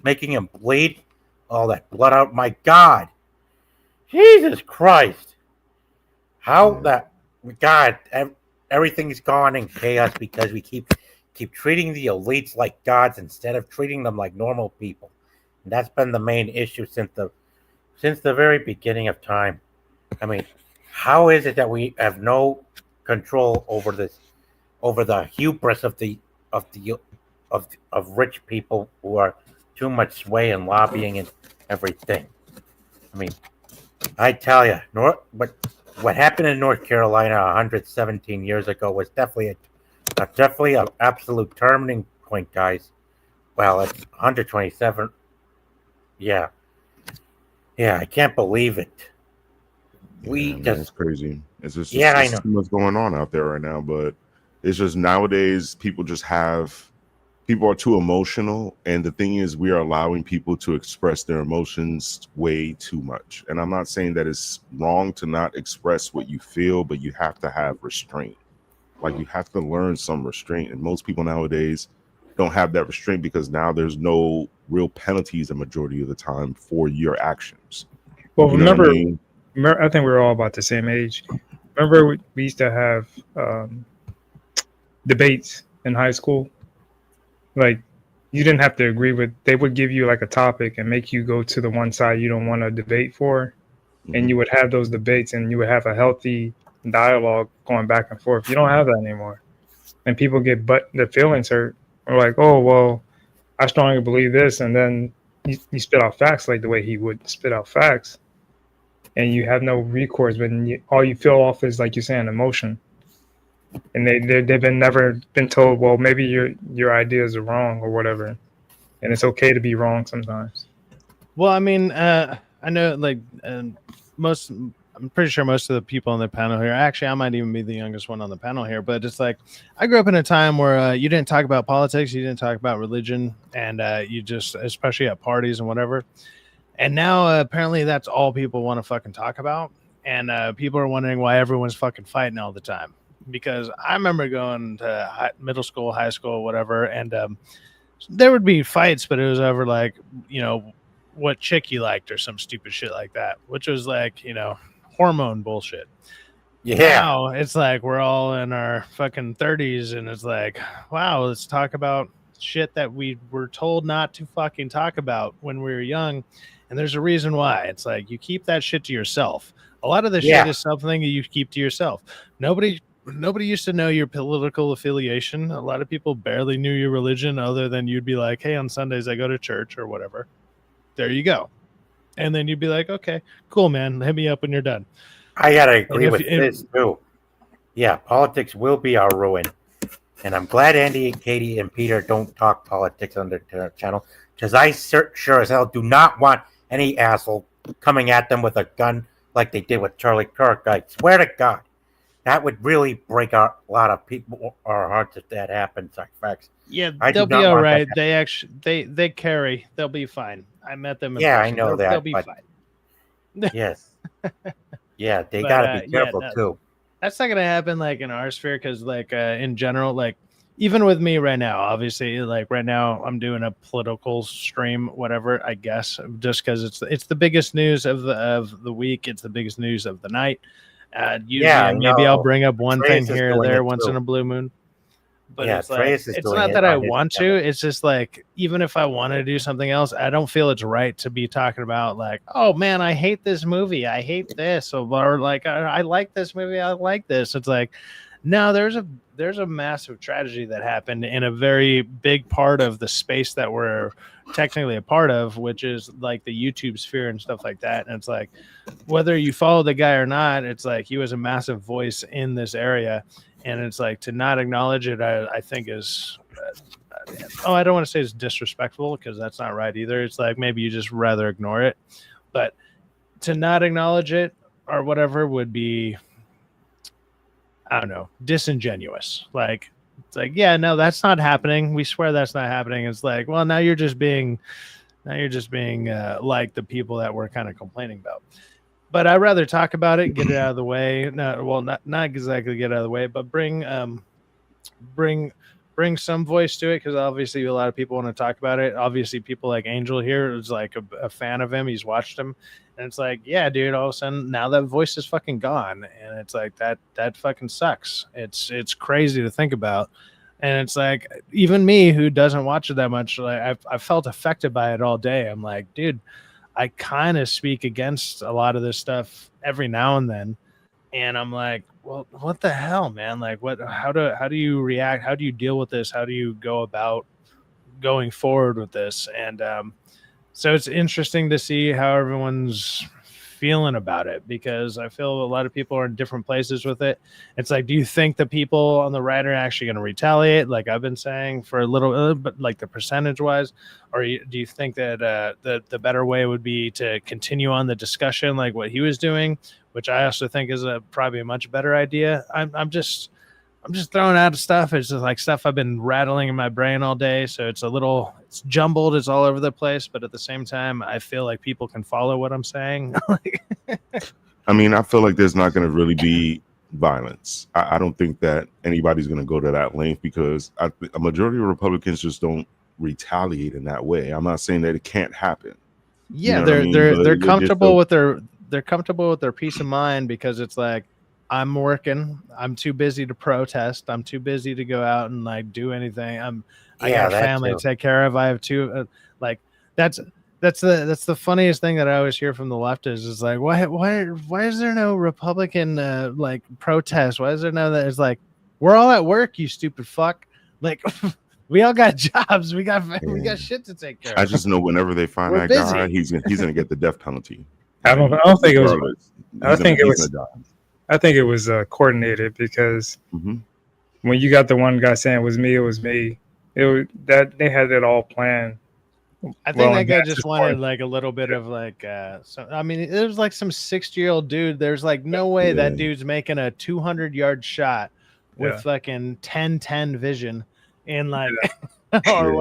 making him bleed, all that blood out. My God, Jesus Christ! How Yeah. that God, everything's gone in chaos because we keep treating the elites like gods instead of treating them like normal people. And that's been the main issue since the very beginning of time. I mean, how is it that we have no control over the hubris of the of rich people who are too much sway and lobbying and everything? I mean, I tell you, what happened in North Carolina 117 years ago was definitely an absolute turning point, guys. Well, it's 127. Yeah, yeah, I can't believe it. We Yeah, man, it's just, crazy. It's just, yeah, I it's know. too much going on out there right now. But it's just nowadays people are too emotional, and the thing is, we are allowing people to express their emotions way too much. And I'm not saying that it's wrong to not express what you feel, but you have to have restraint. Like you have to learn some restraint, and most people nowadays don't have that restraint because now there's no real penalties the majority of the time for your actions. Well, You know what I remember, mean? I think we're all about the same age. Remember, we used to have debates in high school. Like, you didn't have to agree with. They would give you like a topic and make you go to the one side you don't want to debate for, and Hmm. you would have those debates, and you would have a healthy dialogue going back and forth. You don't have that anymore, and people get their feelings hurt. Or like, oh well, I strongly believe this, and then you spit out facts like the way he would spit out facts, and you have no recourse. But all you feel off is like you're saying emotion, and they've been never been told, well, maybe your ideas are wrong or whatever, and it's okay to be wrong sometimes. Well, I mean, I know like most. I'm pretty sure most of the people on the panel here. Actually, I might even be the youngest one on the panel here. But it's like I grew up in a time where you didn't talk about politics, you didn't talk about religion, and you just, especially at parties and whatever. And now apparently that's all people want to fucking talk about, and people are wondering why everyone's fucking fighting all the time. Because I remember going to middle school, high school, whatever, and there would be fights, but it was over like, what chick you liked or some stupid shit like that, which was like, hormone bullshit. Yeah, Now it's like we're all in our fucking 30s and it's like, wow, let's talk about shit that we were told not to fucking talk about when we were young. And there's a reason why. It's like you keep that shit to yourself. A lot of the shit yeah, is something that you keep to yourself. Nobody used to know your political affiliation. A lot of people barely knew your religion other than you'd be like, hey, on Sundays I go to church or whatever. There you go. And then you'd be like, okay, cool, man. Hit me up when you're done. I gotta And agree with this too. Yeah, politics will be our ruin. And I'm glad Andy and Katie and Peter don't talk politics on their channel because I sure as hell do not want any asshole coming at them with a gun like they did with Charlie Kirk. I swear to God, that would really break a lot of people our hearts if that happens. Syfaxx. Yeah, I do they'll be not all want right. that. They actually they carry. They'll be fine. I met them in Yeah, I person. know They'll that, be but fine. yes, yeah, they But got to be yeah, careful no, too. that's not gonna happen like in our sphere because like in general, like even with me right now, obviously, like right now I'm doing a political stream, whatever, I guess, just because it's the biggest news of the week. It's the biggest news of the night. Yeah, Usually, I maybe I'll know. bring up one thing Trace is here or doing there it once in too. a blue moon. But Yeah, it's like Trace is it's doing not it that I on his want to. channel. It's just like even if I want to do something else, I don't feel it's right to be talking about like, oh man, I hate this movie, I hate this, or like I like this movie, I like this. It's like no, there's a massive tragedy that happened in a very big part of the space that we're technically a part of, which is like the YouTube sphere and stuff like that. And it's like whether you follow the guy or not, it's like he was a massive voice in this area, and it's like to not acknowledge it, I think is oh, I don't want to say it's disrespectful because that's not right either. It's like maybe you just rather ignore it, but to not acknowledge it or whatever would be, I don't know, disingenuous. Like it's like, yeah, no, that's not happening. We swear that's not happening. It's like, well, now you're just being like the people that we're kind of complaining about. But I'd rather talk about it, get it out of the way. Not exactly get out of the way, but bring bring some voice to it, because obviously a lot of people want to talk about it. Obviously, people like Angel here is like a fan of him. He's watched him, and it's like, yeah, dude. All of a sudden, now that voice is fucking gone, and it's like that fucking sucks. It's crazy to think about, and it's like even me who doesn't watch it that much, like I felt affected by it all day. I'm like, dude, I kind of speak against a lot of this stuff every now and then. And I'm like, well, what the hell, man? Like, how do you react? How do you deal with this? How do you go about going forward with this? And so it's interesting to see how everyone's feeling about it, because I feel a lot of people are in different places with it. It's like, do you think the people on the right are actually going to retaliate, like I've been saying for a little, but like the percentage wise, or do you think that the better way would be to continue on the discussion like what he was doing, which I also think is probably a much better idea. I'm just throwing out stuff. It's just like stuff I've been rattling in my brain all day. So it's it's jumbled. It's all over the place. But at the same time, I feel like people can follow what I'm saying. I mean, I feel like there's not going to really be violence. I don't think that anybody's going to go to that length, because a majority of Republicans just don't retaliate in that way. I'm not saying that it can't happen. Yeah, you know I mean? they're comfortable with they're comfortable with their peace of mind, because it's like, I'm working. I'm too busy to protest. I'm too busy to go out and like do anything. I got a family to take care of. I have two. Like that's the funniest thing that I always hear from the left is like, why is there no Republican like protest? Why is there no that? It's like, we're all at work, you stupid fuck. Like we all got jobs. We got shit to take care of. I just know whenever they find that guy, he's gonna get the death penalty. I don't think it was. I think it was coordinated, because when you got the one guy saying it was me, that they had it all planned. I think that guy just wanted like a little bit of like so I mean, it was like some 60-year-old dude. There's like no way that dude's making a 200-yard shot with fucking 10-10 vision in like or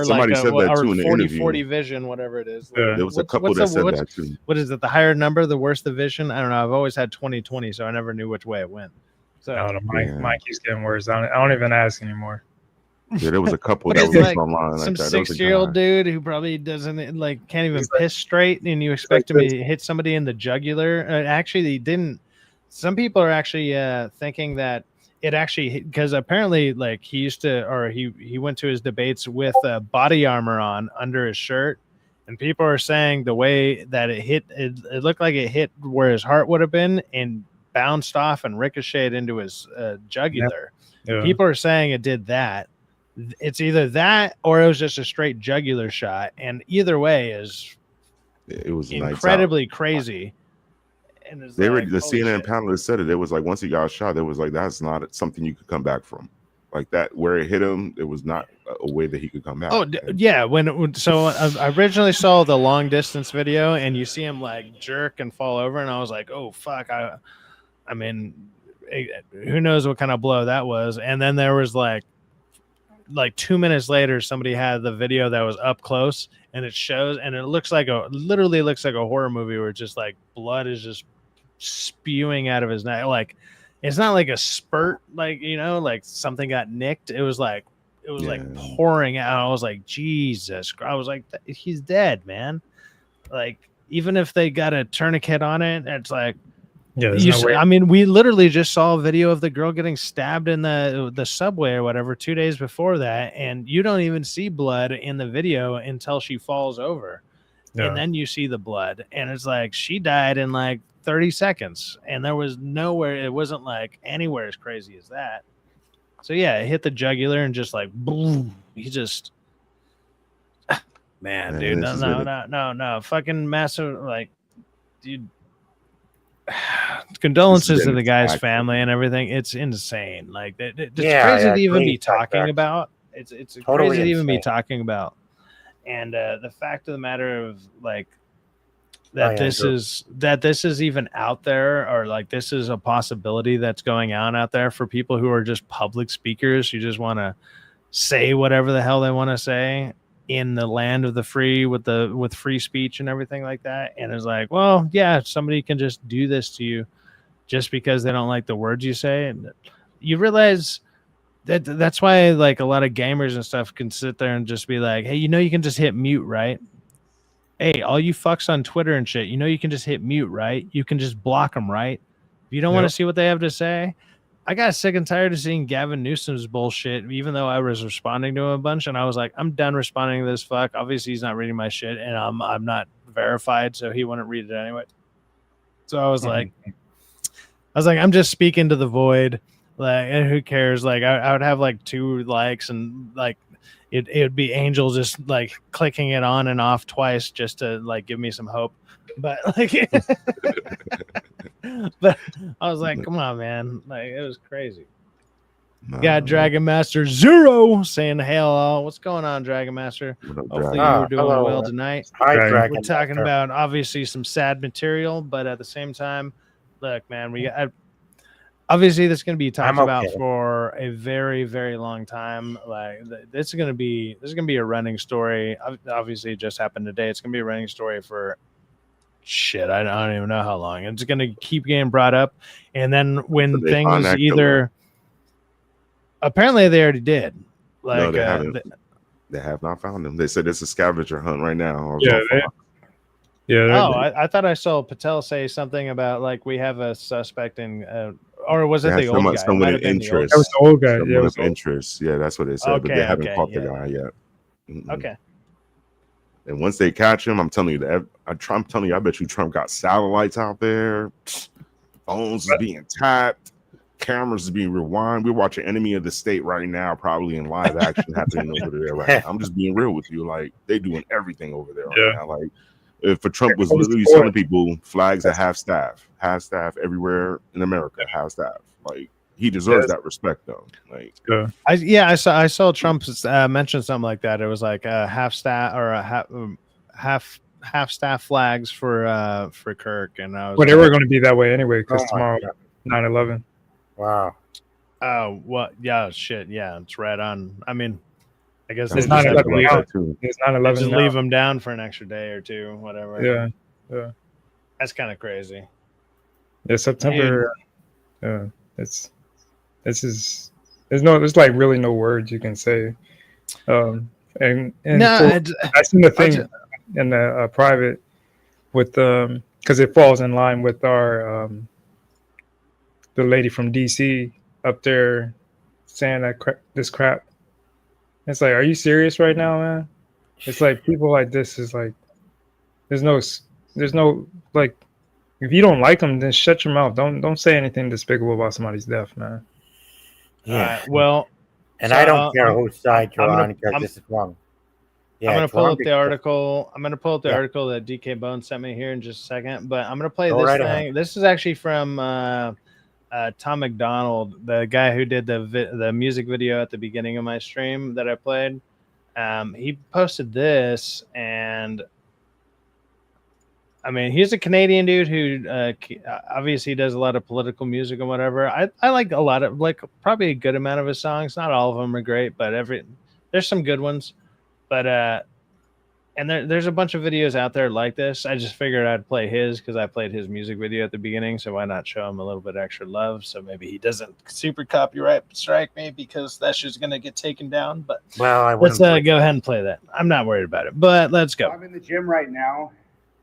like a 40-40 vision, whatever it is. Like, there was a couple that said that too. What is it? The higher number, the worse the vision? I don't know. I've always had 20-20, so I never knew which way it went. So I don't know. Mine keeps getting worse. I don't even ask anymore. Yeah, there was a couple that was like online. Some 60-year-old dude who probably doesn't like can't even piss straight, and you expect him to hit somebody in the jugular. Actually, he didn't. Some people are actually thinking that it actually, because apparently like he used to, or he went to his debates with body armor on under his shirt, and people are saying the way that it hit, it looked like it hit where his heart would have been and bounced off and ricocheted into his jugular. Yeah. People are saying it did that. It's either that or it was just a straight jugular shot, and either way is it was incredibly crazy. And they were the CNN panelists said it was like once he got shot, it was like that's not something you could come back from. Like that, where it hit him, it was not a way that he could come back. Oh yeah, so I originally saw the long distance video, and you see him like jerk and fall over, and I was like, oh fuck, I mean, who knows what kind of blow that was? And then there was like 2 minutes later, somebody had the video that was up close, and it shows, and it literally looks like a horror movie where just like blood is just spewing out of his neck. Like it's not like a spurt, like, you know, like something got nicked. It was like pouring out. I was like, Jesus. I was like, he's dead, man. Like, even if they got a tourniquet on it, it's like, I mean, we literally just saw a video of the girl getting stabbed in the subway or whatever 2 days before that, and you don't even see blood in the video until she falls over. And then you see the blood, and it's like she died in like 30 seconds, and there was nowhere, it wasn't like anywhere as crazy as that. So yeah, it hit the jugular and just like boom, he just man, dude, no, fucking massive, like, dude, condolences to the guy's family and everything. It's insane. Like it's crazy to even be talking about. It's totally crazy to even be talking about. And the fact of the matter of like that this is even out there, or like this is a possibility that's going on out there for people who are just public speakers who just want to say whatever the hell they want to say in the land of the free with free speech and everything like that. And it's like, well, yeah, somebody can just do this to you just because they don't like the words you say. And you realize that's why like a lot of gamers and stuff can sit there and just be like, hey, you can just hit mute, right? Hey, all you fucks on Twitter and shit, you can just hit mute, right? You can just block them, right? If you don't want to see what they have to say, I got sick and tired of seeing Gavin Newsom's bullshit, even though I was responding to him a bunch, and I was like, I'm done responding to this fuck. Obviously, he's not reading my shit, and I'm not verified, so he wouldn't read it anyway. So I was like, I'm just speaking to the void. Like, and who cares? Like, I would have like 2 likes, and like it would be Angel just like clicking it on and off twice just to like give me some hope. But like, but I was like, come on, man! Like, it was crazy. Got Dragon Master Zero saying, "Hello, what's going on, Dragon Master? Hopefully you were doing well tonight." Hi, Dragon. We're talking about obviously some sad material, but at the same time, look, man, we got obviously this is going to be talked about for a very, very long time. Like this is going to be a running story. Obviously, it just happened today. It's going to be a running story for shit. I don't even know how long. It's going to keep getting brought up, and then when things either apparently they already did. Like, no, they haven't. They have not found him. They said it's a scavenger hunt right now. I thought I saw Patel say something about like we have a suspect in, or was it the old guy? Someone of interest. That was the old guy. Someone of interest. Yeah, that's what they said. Okay, but they haven't caught the guy yet. Okay. And once they catch him, I'm telling you that I bet you Trump got satellites out there, phones is being tapped, cameras is being rewind. We're watching Enemy of the State right now, probably in live action happening over there right now. I'm just being real with you. Like, they doing everything over there right now. Like, if Trump was literally telling people flags at half staff everywhere in America, half staff. Like, he deserves that respect though. Like, I saw Trump mention something like that. It was like a half staff or a half staff flags for Kirk, and I was. Well, they were going to be that way anyway because tomorrow, 9/11. Wow. Oh, well, yeah, shit, yeah, it's right on. I mean, I guess it's 9/11 now. It's 9/11 just now. leave them down for an extra day or two, whatever. Yeah. That's kind of crazy. Yeah, September. There's like really no words you can say. And I seen the thing in the private with because it falls in line with our the lady from DC up there saying this crap. It's like, are you serious right now, man? It's like people like this is like there's no like, if you don't like them, then shut your mouth. Don't say anything despicable about somebody's death, man. Yeah. Well, and so I don't care whose side you're on because this is wrong. Yeah, I'm gonna pull up the article. I'm gonna pull up the article that DK Bone sent me here in just a second. But I'm gonna play this thing. Ahead. This is actually from Tom McDonald, the guy who did the music video at the beginning of my stream that I played. He posted this, and I mean, he's a Canadian dude who obviously does a lot of political music and whatever. I like a lot of, like, probably a good amount of his songs. Not all of them are great, but there's some good ones. But and there's a bunch of videos out there like this. I just figured I'd play his because I played his music video at the beginning. So why not show him a little bit extra love? So maybe he doesn't super copyright strike me because that shit's gonna get taken down. But let's go ahead and play that. I'm not worried about it. But let's go. I'm in the gym right now,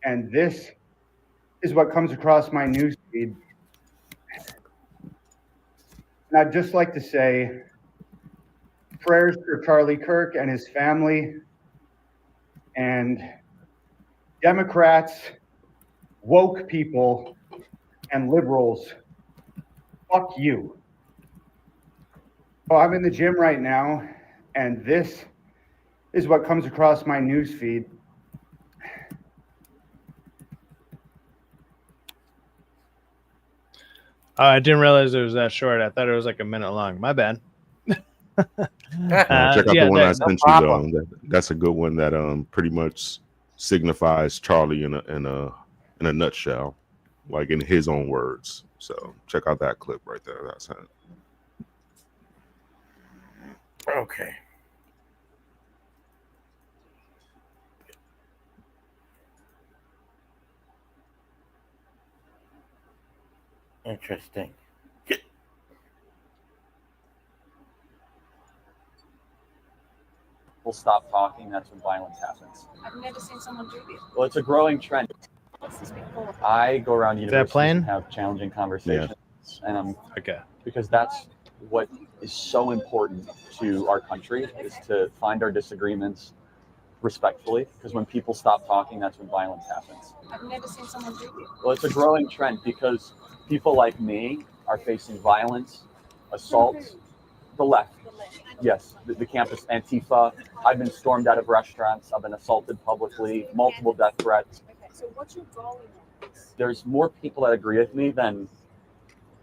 and this is what comes across my news feed. And I'd just like to say prayers for Charlie Kirk and his family, and Democrats, woke people, and liberals. Fuck you. I'm in the gym right now, and this is what comes across my news feed. I didn't realize it was that short. I thought it was like a minute long. My bad. Check out the one I sent you though. That's a good one that pretty much signifies Charlie in a nutshell, like in his own words. So check out that clip right there. That's it. Okay. Interesting. people stop talking, that's when violence happens. I've never seen someone do this. Well, it's a growing trend. What's this before? I go around universities playing? and have challenging conversations, and Okay. because that's what is so important to our country, is to find our disagreements respectfully, because when people stop talking, that's when violence happens. I've never seen someone do this. Well, it's a growing trend because people like me are facing violence, assaults, the left. Yes, the campus Antifa. I've been stormed out of restaurants. I've been assaulted publicly, multiple death threats. Okay, so what's your goal in this? There's more people that agree with me than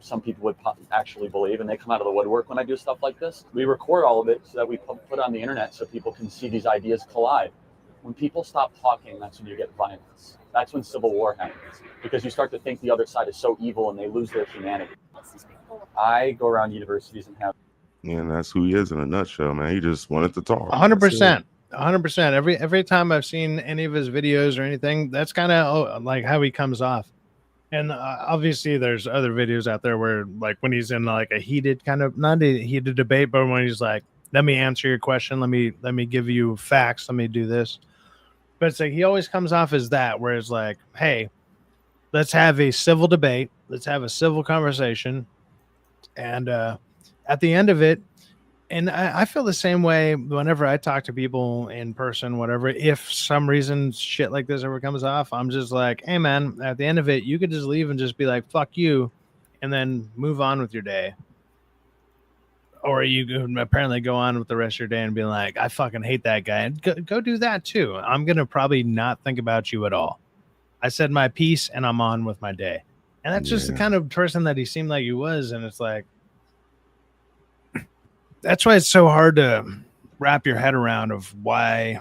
some people would actually believe, and they come out of the woodwork when I do stuff like this. We record all of it so that we put on the internet so people can see these ideas collide. When people stop talking, that's when you get violence. That's when civil war happens, because you start to think the other side is so evil and they lose their humanity. What's this before? I go around universities and have. And that's who he is in a nutshell, man. He just wanted to talk. 100%. 100%. Every time I've seen any of his videos or anything, that's kind of like how he comes off. And obviously, there's other videos out there where, like, when he's in like a heated kind of, not a heated debate, but when he's like, "Let me answer your question. Let me give you facts. Let me do this." But it's like he always comes off as that, where it's like, "Hey, let's have a civil debate. Let's have a civil conversation." And at the end of it, and I feel the same way whenever I talk to people in person, whatever. If some reason shit like this ever comes off, I'm just like, hey, man, at the end of it, you could just leave and just be like, fuck you, and then move on with your day. Or you could apparently go on with the rest of your day and be like, I fucking hate that guy. And go do that too. I'm going to probably not think about you at all. I said my piece and I'm on with my day. And that's just the kind of person that he seemed like he was. And it's like, that's why it's so hard to wrap your head around of why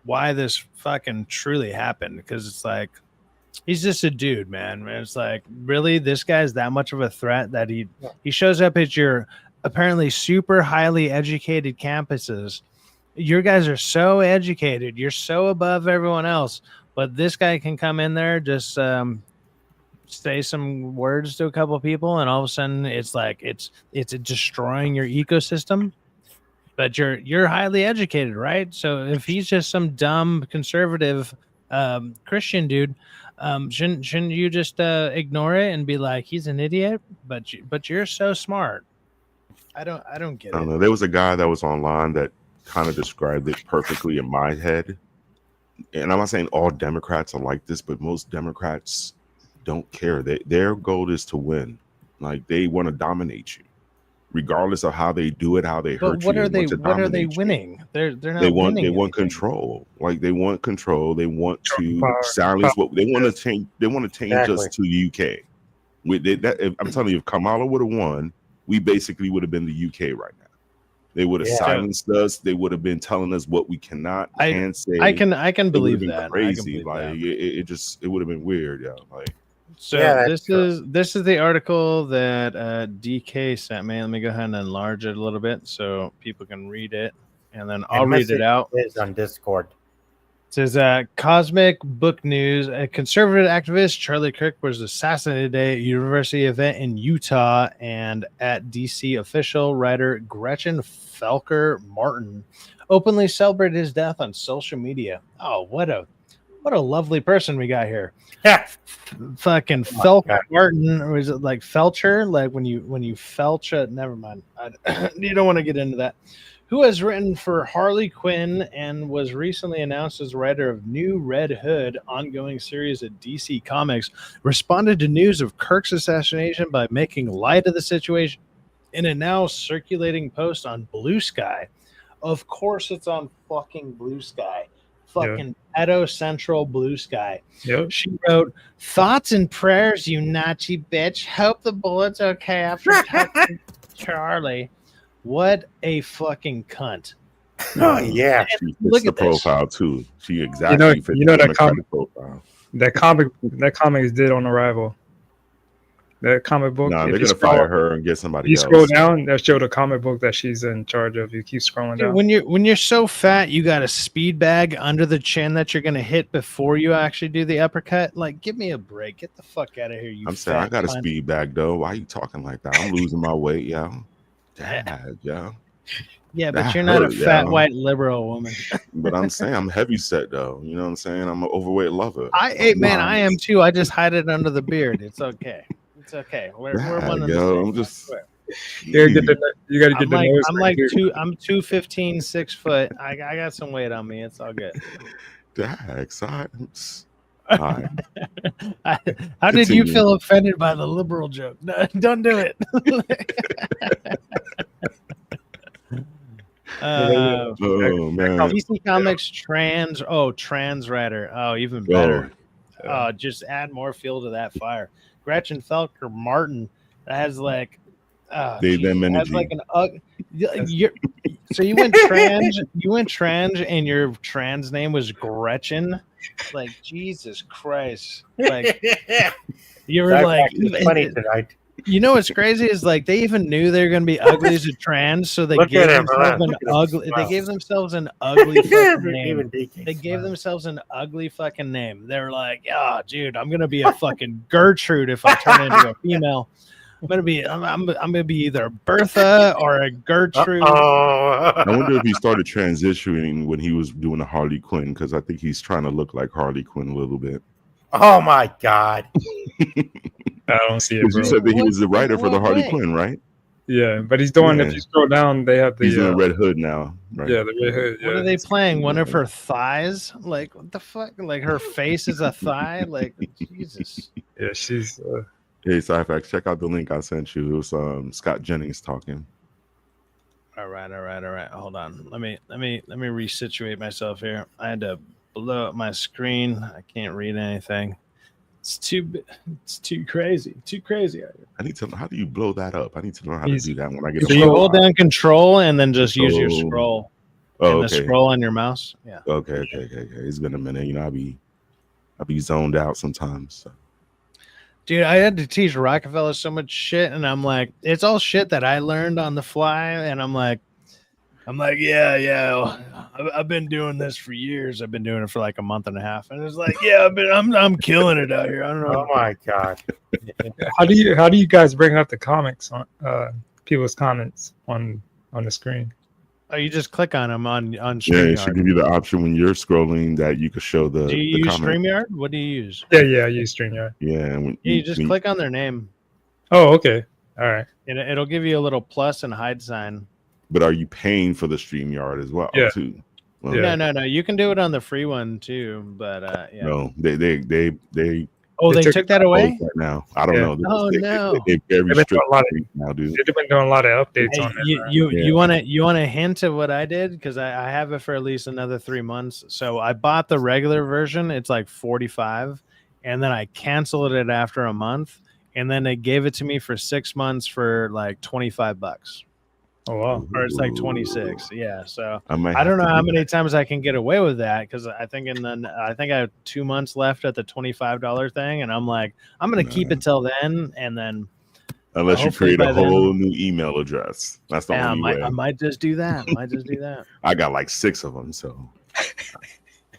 this fucking truly happened. Because it's like, he's just a dude, man. And it's like, really, this guy's that much of a threat that he shows up at your apparently super highly educated campuses. Your guys are so educated. You're so above everyone else. But this guy can come in there, just say some words to a couple of people, and all of a sudden it's like it's destroying your ecosystem. But you're highly educated, right? So if he's just some dumb conservative Christian dude, shouldn't you just ignore it and be like, he's an idiot? But you're so smart. I don't get it. I don't know. There was a guy that was online that kind of described it perfectly in my head. And I'm not saying all Democrats are like this, but most Democrats don't care. Their goal is to win. Like, they want to dominate you, regardless of how they do it, how they hurt you. What are they winning? They're not. They want anything. Control. Like, they want control. They want to silence what they want to change. They want to change us to the UK. I'm telling you, if Kamala would have won, we basically would have been the UK right now. They would have silenced us. They would have been telling us what we can say. I can believe that. Crazy, like it would have been weird, yeah. Like, so this is the article that DK sent me. Let me go ahead and enlarge it a little bit so people can read it, and then I'll read it out. It's on Discord. It says, Cosmic Book News. A conservative activist, Charlie Kirk, was assassinated at a university event in Utah, and at DC official writer Gretchen Felker Martin openly celebrated his death on social media. Oh, what a lovely person we got here. Yeah. Fucking Felker Martin, or is it like Felcher? Like when you felch it, never mind. You don't want to get into that. Who has written for Harley Quinn and was recently announced as the writer of New Red Hood, ongoing series at DC Comics, responded to news of Kirk's assassination by making light of the situation in a now circulating post on Blue Sky. Of course it's on fucking Blue Sky. Fucking pedo central Blue Sky. Yep. She wrote, "Thoughts and prayers, you Nazi bitch. Hope the bullet's okay after touching Charlie." What a fucking cunt. Oh yeah. She fits the profile too. She exactly fits that comic profile. That comics did on Arrival. That comic book. No, they're gonna fire her and get somebody else. You scroll down, that showed a comic book that she's in charge of. You keep scrolling down. When you're so fat, you got a speed bag under the chin that you're gonna hit before you actually do the uppercut. Like, give me a break. Get the fuck out of here, you. I'm saying I got a speed bag though. Why are you talking like that? I'm losing my weight, yo. Dad, yo. Yeah, but That you're not a hurt, fat yo. white liberal woman. But I'm saying I'm heavy set though. You know what I'm saying? I'm an overweight lover. Hey, man, Nah, I am too. I just hide it under the beard. It's okay. It's okay. We're nah, one and the yo, same. I'm just. I swear. You gotta get the you gotta get I'm the like nose I'm ring, like too. I'm 215, 6 foot. I got some weight on me. It's all good. Dag, science. All right. How did you Continue. feel offended by the liberal joke? No, don't do it. Oh man. DC Comics trans writer. Oh, even better. Oh, Just add more fuel to that fire. Gretchen Felker Martin has like They them has energy. like an so you went trans and your trans name was Gretchen. Like Jesus Christ. Like you were Syfaxx like is funny tonight. you know what's crazy is like they even knew they were gonna be ugly as a trans, so they Look gave at him, themselves an look at him ugly. They smile. gave themselves an ugly fucking name. Even DK They gave smiled. themselves an ugly fucking name. They're like, oh, dude, I'm gonna be a fucking Gertrude if I turn into a female. I'm gonna be either Bertha or a Gertrude. I Oh, wonder if he started transitioning when he was doing a Harley Quinn, because I think he's trying to look like Harley Quinn a little bit. oh my God! I don't see it, Because you bro. said that he was the writer for the What Harley way? Quinn, right? Yeah, but he's doing. Yeah. If you scroll down, they have the. He's in a Red Hood now, right? Yeah, the red hood. What yeah. are they playing? One of her thighs? Like what the fuck? Like her face is a thigh? Like Jesus. Yeah, she's. Hey, Syfaxx, check out the link I sent you. It was Scott Jennings talking. All right. Hold on. Let me resituate myself here. I had to blow up my screen. I can't read anything. It's too crazy. Too crazy. I need to know, how do you blow that up? I need to know how to He's- do that when I get So a you phone. hold down control and then just use your So- scroll. Oh, and the okay. scroll on your mouse. Yeah. Okay. It's been a minute. You know, I'll be zoned out sometimes. So. Dude, I had to teach Rockefeller so much shit, and I'm like, it's all shit that I learned on the fly, and I'm like, yeah, I've been doing this for years. I've been doing it for like a month and a half, and it's like, yeah, I'm killing it out here. I don't know. Oh my God! How do you guys bring up the comics on people's comments on the screen? Oh, you just click on them on Yeah, it StreamYard. should give you the option when you're scrolling that you could show the. Do you the use comment. StreamYard? What do you use? Yeah, I use StreamYard. Yeah, and when You just when- click on their name. Oh, okay. All right. It'll give you a little plus and hide sign. But are you paying for the StreamYard as well? Yeah. Too. Well, Yeah. No. You can do it on the free one too, but yeah. No, they Oh, They they took took that away? right now. I don't Yeah. know. Oh, they, no. They very They've been strict doing a lot now, dude. They've been doing a lot of updates Hey, on it. you Yeah. you want a hint of what I did, because I have it for at least another 3 months. So I bought the regular version. It's like 45, and then I canceled it after a month, and then they gave it to me for 6 months for like $25, Oh wow. or it's like 26. Yeah. So I might. I don't know have to how do many times I can get away with that, because I think I have 2 months left at the $25 thing, and I'm like, I'm gonna keep it till then, and then that. Unless you hopefully create a by then- whole new email address. That's the yeah, only way. I might just do that. I got like 6 of them, so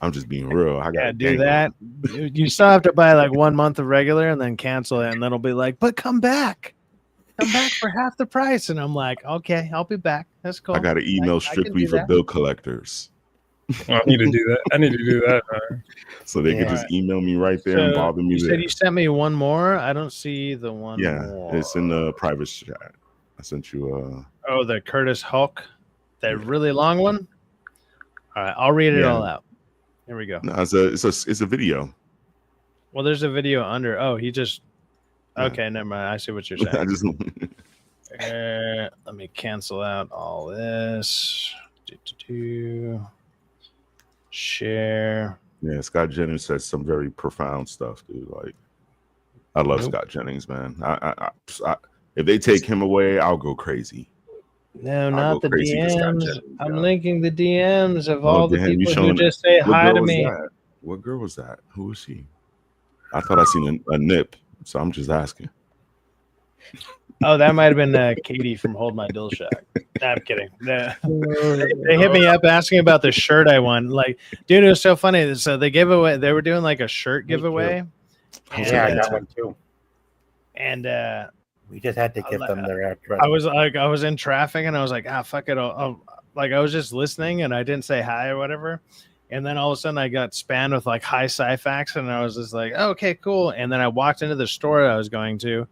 I'm just being real. I got Yeah, do that. You still have to buy like 1 month of regular and then cancel it, and then it'll be like, but come back for half the price. And I'm like, okay, I'll be back. That's cool. I got an email I can strictly do for that. bill collectors, Well, I need to do that. I need to do that. so they Yeah. could just email me right there and So bother me you there. said you sent me one more. I don't see the one. Yeah, more. it's in the private chat. I sent you. Oh, the Curtis Hulk, that really long one. All right, I'll read it Yeah. all out. Here we go. No, it's a video. Well, there's a video under. Oh, he just. Yeah. Okay, never mind. I see what you're I saying. just Let me cancel out all this. Share. yeah. Scott Jennings says some very profound stuff, dude. Like, I love Nope. Scott Jennings, man. I if they take him away, I'll go crazy. No, I'll not go the crazy for Scott DMs. Jennings, I'm yeah. linking the DMs of Oh, all the damn, you people who showing- just say What hi girl to was me. that? What girl was that? Who was she? I thought I seen a nip, so I'm just asking. Oh, that might have been Katie from Hold My Dill Shack. Nah, I'm kidding. Nah. They hit me up asking about the shirt I won. Like, dude, it was so funny. So they gave away. They were doing like a shirt Me too. giveaway. And, Yeah, I got one too. And We just had to give them their address. I was in traffic and I was like, fuck it. Like I was just listening and I didn't say hi or whatever. And then all of a sudden I got spammed with like hi Syfaxx and I was just like, oh, okay, cool. And then I walked into the store I was going to.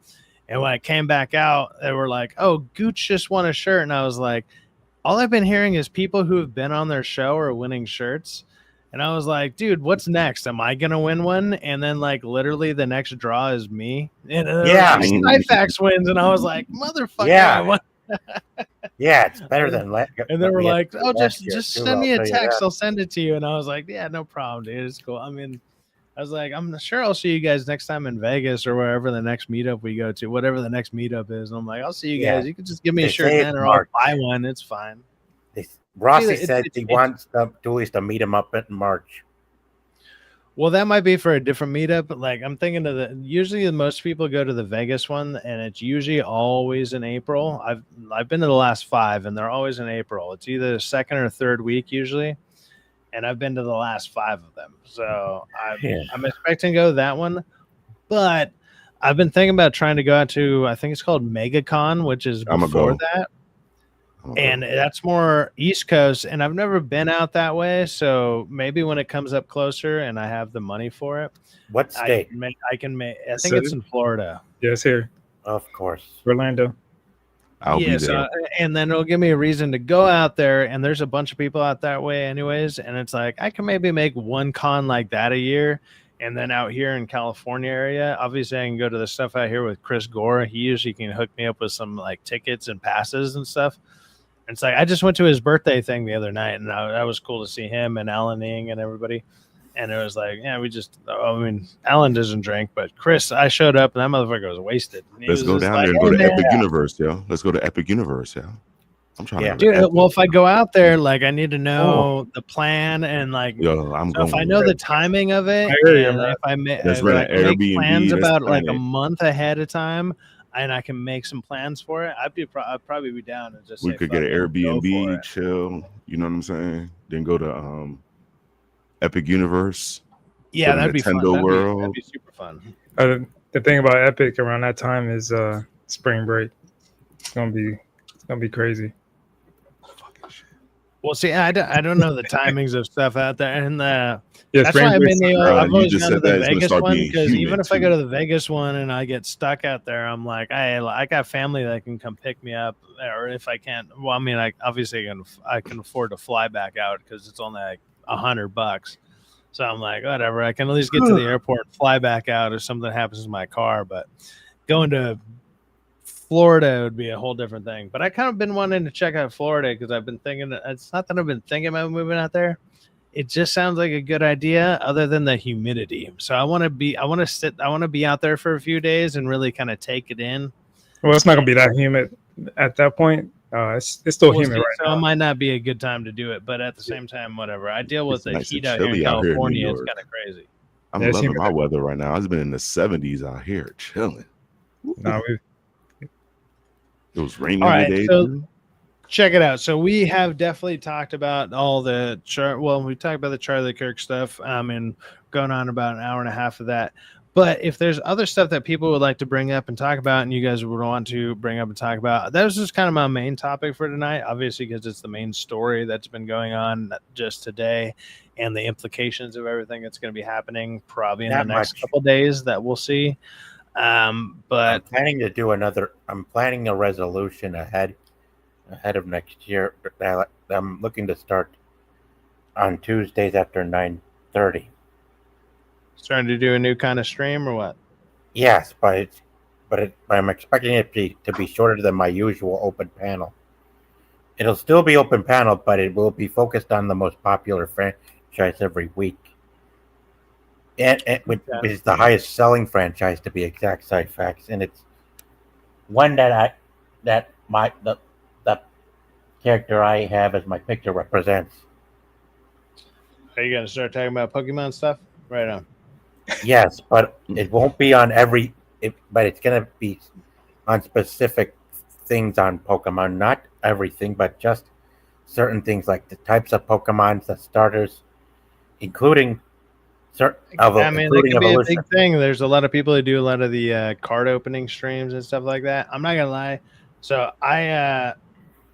And when I came back out, they were like, oh, Gooch just won a shirt. And I was like, all I've been hearing is people who have been on their show are winning shirts. And I was like, dude, what's next? Am I going to win one? And then, like, literally the next draw is me. And Yeah. like, Syfaxx wins. And I was like, motherfucker. Yeah. I won. Yeah, it's better than. And they were like, oh, last just year, too, send I'll me a tell you text. that. I'll send it to you. And I was like, yeah, no problem, dude. It's cool. I mean, I was like, I'm sure I'll see you guys next time in Vegas or wherever the next meetup we go to, whatever the next meetup is. And I'm like, I'll see you Yeah. guys. You can just give me a They shirt say then, it's or I'll March. buy one. It's fine. Rossi It's- said it's- he it's- wants the Dooley's to meet him up in March. Well, that might be for a different meetup. But like, I'm thinking of usually most people go to the Vegas one, and it's usually always in April. I've been to the last 5, and they're always in April. It's either the second or third week usually, and I've been to the last 5 of them. So I'm expecting to go to that one, but I've been thinking about trying to go out to, I think it's called MegaCon, which is I'ma before go. that. And that's more East Coast, and I've never been out that way. So maybe when it comes up closer and I have the money for it, What state? I can make. I think it's in Florida. Yeah, it's here, Of course. Orlando. I'll be there. So, and then it'll give me a reason to go out there. And there's a bunch of people out that way, anyways. And it's like I can maybe make one con like that a year. And then out here in California area, obviously I can go to the stuff out here with Chris Gore. He usually can hook me up with some like tickets and passes and stuff. And it's like I just went to his birthday thing the other night, and that was cool to see him and Alan Ing and everybody. And it was like, yeah, I mean, Alan doesn't drink, but Chris, I showed up and that motherfucker was wasted. Let's go down there and go to Epic Universe, yo. Let's go to Epic Universe, yo. I'm trying to dude. Well, if I go out there, like I need to know the plan and like, yo, I'm so going. if I know the timing of it, I hear you, and man. if I make Airbnb, plans let's about like plan a it. month ahead of time, and I can make some plans for it, I'd probably be down and just We say, could get an "Fuck it, go for Airbnb, it." chill. You know what I'm saying? Then go to Epic Universe. Yeah, the that'd be fun. Nintendo That'd World. be super fun. The thing about Epic around that time is spring break. It's gonna be crazy. Well, see, I don't know the timings of stuff out there, and Yeah, that's spring why I break. mean, Bro, I've you always just gone to said that the it's gonna Vegas start one being because even humid, if I go too. to the Vegas one and I get stuck out there, I'm like, I got family that can come pick me up, or if I can't, well, I mean, I can afford to fly back out because it's only like $100. So I'm like, whatever, I can at least get to the airport, and fly back out if something happens to my car. But going to Florida would be a whole different thing. But I kind of been wanting to check out Florida because I've been thinking, it's not that I've been thinking about moving out there. It just sounds like a good idea other than the humidity. So I want to be out there for a few days and really kind of take it in. Well, it's not gonna be that humid at that point. It's still We'll humid see. right So now. it might not be a good time to do it, but at the same time, whatever. I deal with It's the nice heat and out here in chilly out here in New California. It's York. kind of crazy. I'm Yeah, it's loving humid. my weather right now. It's been in the 70s out here, chilling. No, It was raining All right, today. so too. check it out. So we have definitely talked about all the we talked about the Charlie Kirk stuff. And going on about an hour and a half of that. But if there's other stuff that people would like to bring up and talk about, and you guys would want to bring up and talk about, that was just kind of my main topic for tonight, obviously, because it's the main story that's been going on just today and the implications of everything that's going to be happening probably in Not the next much. couple of days that we'll see. I'm But planning to do I'm planning a resolution ahead of next year. I'm looking to start on Tuesdays after 9:30. starting to do a new kind of stream or what? Yes, but I'm expecting it to be shorter than my usual open panel. It'll still be open panel, but it will be focused on the most popular franchise every week. Which is the highest selling franchise, to be exact, Syfaxx, and it's one that the character I have as my picture represents. Are you going to start talking about Pokemon stuff? Right on. Yes, but it won't be on but it's going to be on specific things on Pokemon. Not everything, but just certain things like the types of Pokemon, the starters, including I mean, that including could be a evolution. big thing. There's a lot of people who do a lot of the card opening streams and stuff like that. I'm not gonna lie. So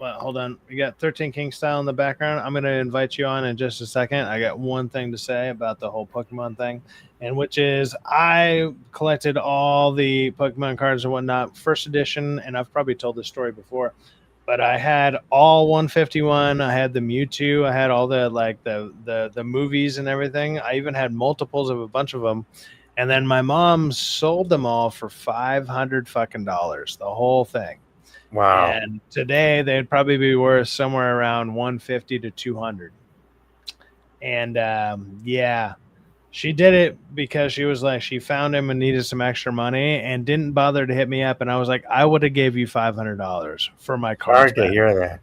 well, hold on. We got 13 King Style in the background. I'm gonna invite you on in just a second. I got one thing to say about the whole Pokemon thing, and which is I collected all the Pokemon cards and whatnot, first edition, and I've probably told this story before. But I had all 151. I had the Mewtwo. I had all the the movies and everything. I even had multiples of a bunch of them. And then my mom sold them all for $500 fucking dollars, the whole thing. Wow. And today they'd probably be worth somewhere around 150 to 200. And yeah, she did it because she was like, she found him and needed some extra money and didn't bother to hit me up. And I was like, I would have gave you $500 for my cards Hard to back. hear that.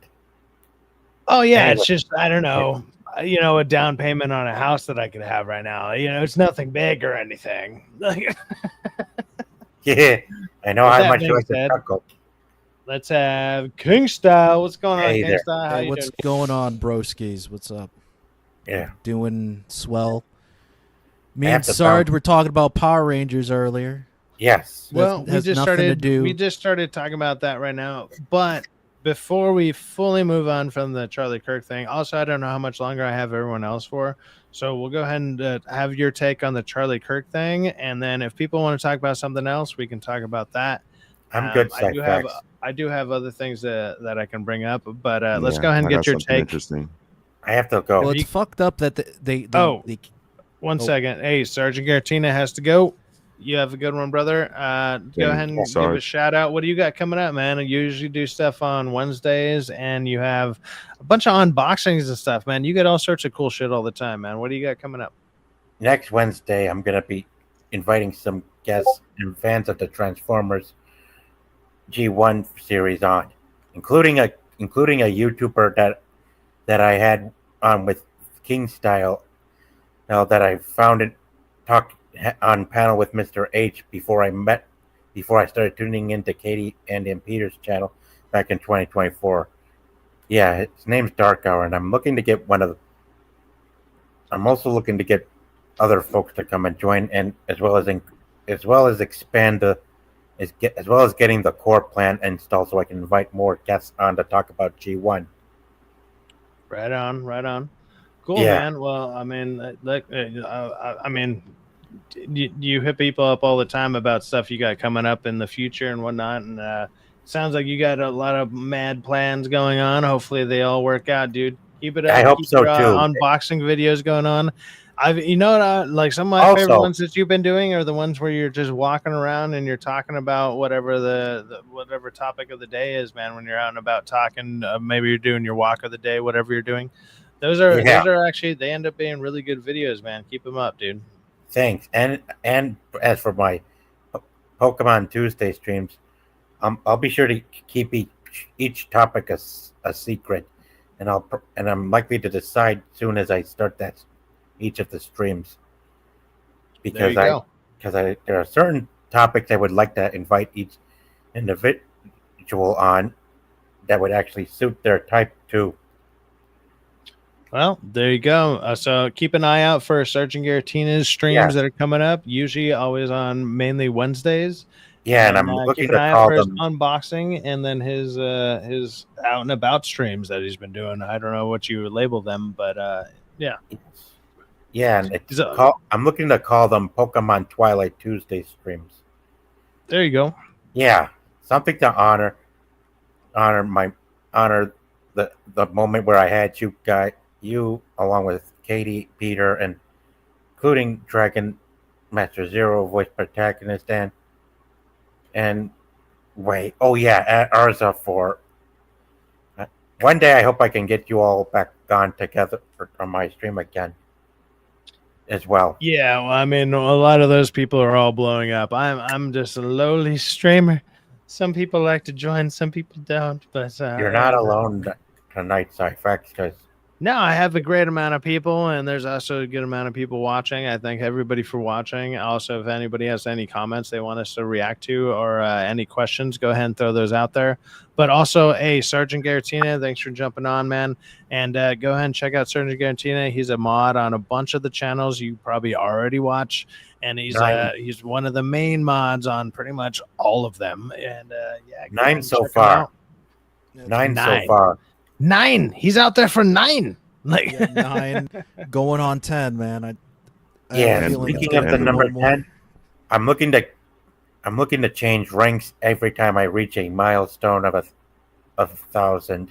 Oh yeah, Anyway. it's just I don't know, a down payment on a house that I could have right now. It's nothing big or anything. Yeah, I know With how that much you being like to said, chuckle. Let's have King Style. What's going on, Hey King there. Style? How Hey, you what's doing? going on, broskies? What's up? Yeah. Doing swell. Me I and have to Sarge bounce. were talking about Power Rangers earlier. Yes. Well, That has nothing to do. We just started talking about that right now. But before we fully move on from the Charlie Kirk thing, also I don't know how much longer I have everyone else for. So we'll go ahead and have your take on the Charlie Kirk thing, and then if people want to talk about something else, we can talk about that. I'm good, I Syfaxx. do have other things that I can bring up, but let's Yeah, go ahead and I get got your something take. interesting. I have to go. Well, it's you- fucked up that they Oh. they One Oh. second. Hey, Sergeant Garatina has to go. You have a good one, brother. Go ahead and give a Sarge. shout out. What do you got coming up, man? You usually do stuff on Wednesdays, and you have a bunch of unboxings and stuff, man. You get all sorts of cool shit all the time, man. What do you got coming up? Next Wednesday, I'm going to be inviting some guests and fans of the Transformers G1 series on, including a YouTuber that I had on with King Style. Now that I found it talk on panel with Mr. H before I started tuning into Katie and Peter's channel back in 2024. Yeah, his name's Dark Hour, and I'm looking to get I'm also looking to get other folks to come and join, and as well as expand as well as getting the core plan installed, so I can invite more guests on to talk about G1. Right on, right on. Cool, Yeah. man. Well, I mean, I mean, you hit people up all the time about stuff you got coming up in the future and whatnot, and sounds like you got a lot of mad plans going on. Hopefully, they all work out, dude. Keep it up. I hope Keep so, your, too. unboxing videos going on. Like some of my favorite Also- ones that you've been doing are the ones where you're just walking around and you're talking about whatever the whatever topic of the day is, man. When you're out and about talking, maybe you're doing your walk of the day, whatever you're doing. Those are actually, they end up being really good videos, man. Keep them up, dude. Thanks. And as for my Pokemon Tuesday streams, I'll be sure to keep each topic a secret, and I'm likely to decide soon as I start each of the streams, There you because go. there are certain topics I would like to invite each individual on that would actually suit their type too. Well, there you go. So keep an eye out for Sergeant Garatina's streams Yes. that are coming up. Usually, always on mainly Wednesdays. Yeah, and I'm keep looking an to eye out call for his them. unboxing and then his out and about streams that he's been doing. I don't know what you would label them, but yeah. Yeah, and So- I'm looking to call them Pokemon Twilight Tuesday streams. There you go. Yeah, something to honor the moment where I had you along with Katie, Peter, and including Dragon Master Zero voice protagonist and wait, oh yeah, Arza for. One day I hope I can get you all back on together on my stream again as well. Yeah, well, I mean, a lot of those people are all blowing up. I'm just a lowly streamer. Some people like to join, some people don't. But You're not alone tonight, Syfaxx, because No, I have a great amount of people, and there's also a good amount of people watching. I thank everybody for watching. Also, if anybody has any comments they want us to react to or any questions, go ahead and throw those out there. But also, hey, Sergeant Garatina, thanks for jumping on, man. And go ahead and check out Sergeant Garatina. He's a mod on a bunch of the channels you probably already watch, and he's one of the main mods on pretty much all of them. And yeah, go ahead 9 and so check him far. out. 9 so 9. far. 9. He's out there for 9. Like Yeah, 9 going on 10, man. I Yeah, have a feeling speaking it's of gonna the be number one more. 10, I'm looking to change ranks every time I reach a milestone of 1,000.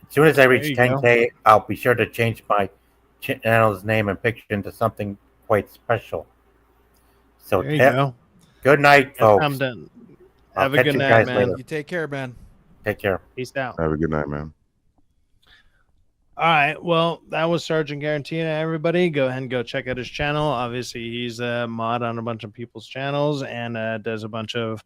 As soon as I There reach you 10K, I'll be sure to change my channel's name and picture into something quite special. So there you go. good night, folks. I'm done. I'll Have a catch good you night, guys man. later. You take care, man. Take care. Peace out. Have a good night, man. All right. Well, that was Sergeant Garantina, everybody. Go ahead and go check out his channel. Obviously, he's a mod on a bunch of people's channels and does a bunch of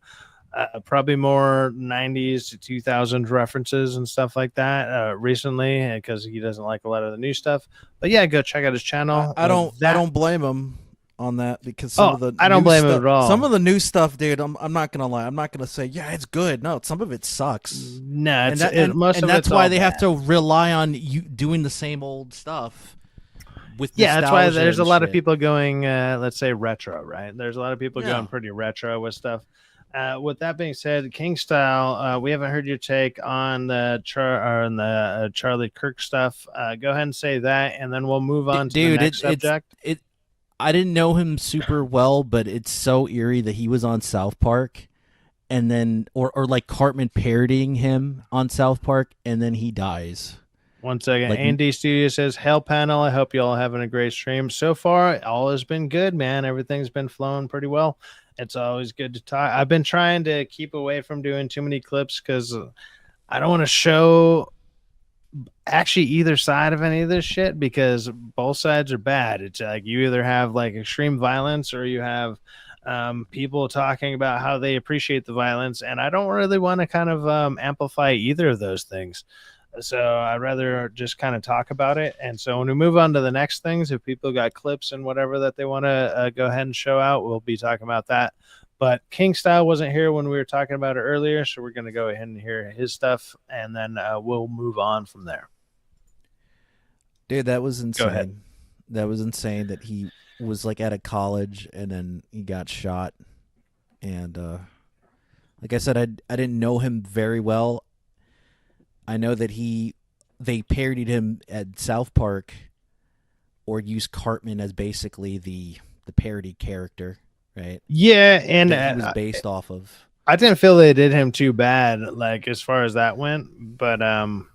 probably more 90s to 2000s references and stuff like that recently because he doesn't like a lot of the new stuff. But yeah, go check out his channel. I don't blame him on that because some of the I don't new blame him stuff, at all. Some of the new stuff, dude. I'm not gonna lie. I'm not gonna say yeah, it's good. No, some of it sucks. No, And, that's why they have to rely on you doing the same old stuff. With that's why there's a nostalgia lot of and shit. people going, let's say retro, right? There's a lot of people Yeah. going pretty retro with stuff. With that being said, King Style, we haven't heard your take on the Charlie Kirk stuff. Go ahead and say that, and then we'll move on to the next subject. I didn't know him super well, but it's so eerie that he was on South Park, and then or like Cartman parodying him on South Park, and then he dies. 1 second. Like- Andy Studio says, "Hell panel. I hope you all having a great stream so far. All has been good, man. Everything's been flowing pretty well. It's always good to talk. I've been trying to keep away from doing too many clips because I don't want to show actually either side of any of this shit because both sides are bad. It's like you either have like extreme violence or you have people talking about how they appreciate the violence, and I don't really want to kind of amplify either of those things. So I'd rather just kind of talk about it. And so when we move on to the next things, if people got clips and whatever that they want to go ahead and show out, we'll be talking about that. But King Style wasn't here when we were talking about it earlier, so we're going to go ahead and hear his stuff, and then we'll move on from there. Dude, that was insane. Go ahead. That was insane that he was like at a college and then he got shot. And like I said, I didn't know him very well. I know that they parodied him at South Park or used Cartman as basically the parody character, right? Yeah, and that he was based off of. I didn't feel they did him too bad, like as far as that went. But and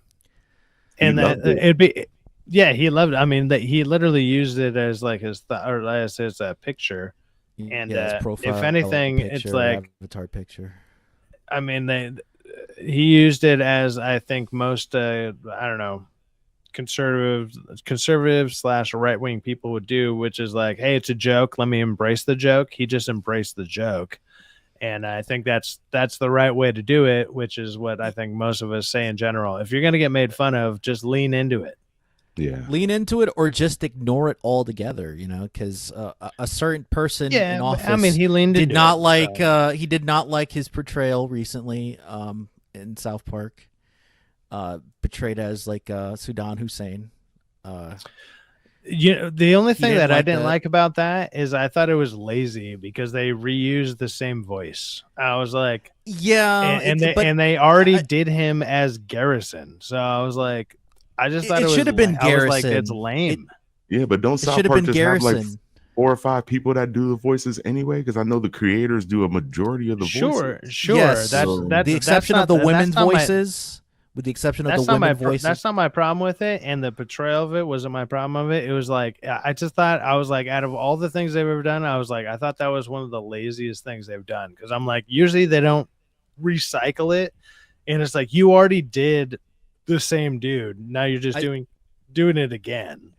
it'd be. Yeah, he loved it. I mean, that he literally used it as like his or as his picture, and his profile, if anything, picture, it's like avatar picture. I mean, he used it as I think most I don't know conservative / right wing people would do, which is like, hey, it's a joke. Let me embrace the joke. He just embraced the joke. And I think that's the right way to do it, which is what I think most of us say in general. If you're going to get made fun of, just lean into it. Yeah, lean into it or just ignore it altogether, because a certain person in office I mean, he leaned did into not it, like so. he did not like his portrayal recently in South Park, portrayed as like Saddam Hussein. The only thing didn't that I like didn't that. like about that is I thought it was lazy because they reused the same voice. I was like, Yeah, and they already did him as Garrison, so I was like, I just thought It it should have been I was like, Garrison. it's lame. yeah, but don't It South should have Park been just have like Garrison. 4 or 5 people that do the voices anyway? Because I know the creators do a majority of the Sure. voices. Yes. That's The exception that's of the not- women's that's not my- voices. With the exception of That's the not women my voices. that's not my problem with it, and the portrayal of it wasn't my problem of it. It was like I just thought I was like, out of all the things they've ever done, I was like, I thought that was one of the laziest things they've done because I'm like, usually they don't recycle it, and it's like you already did the same dude. Now you're just doing it again.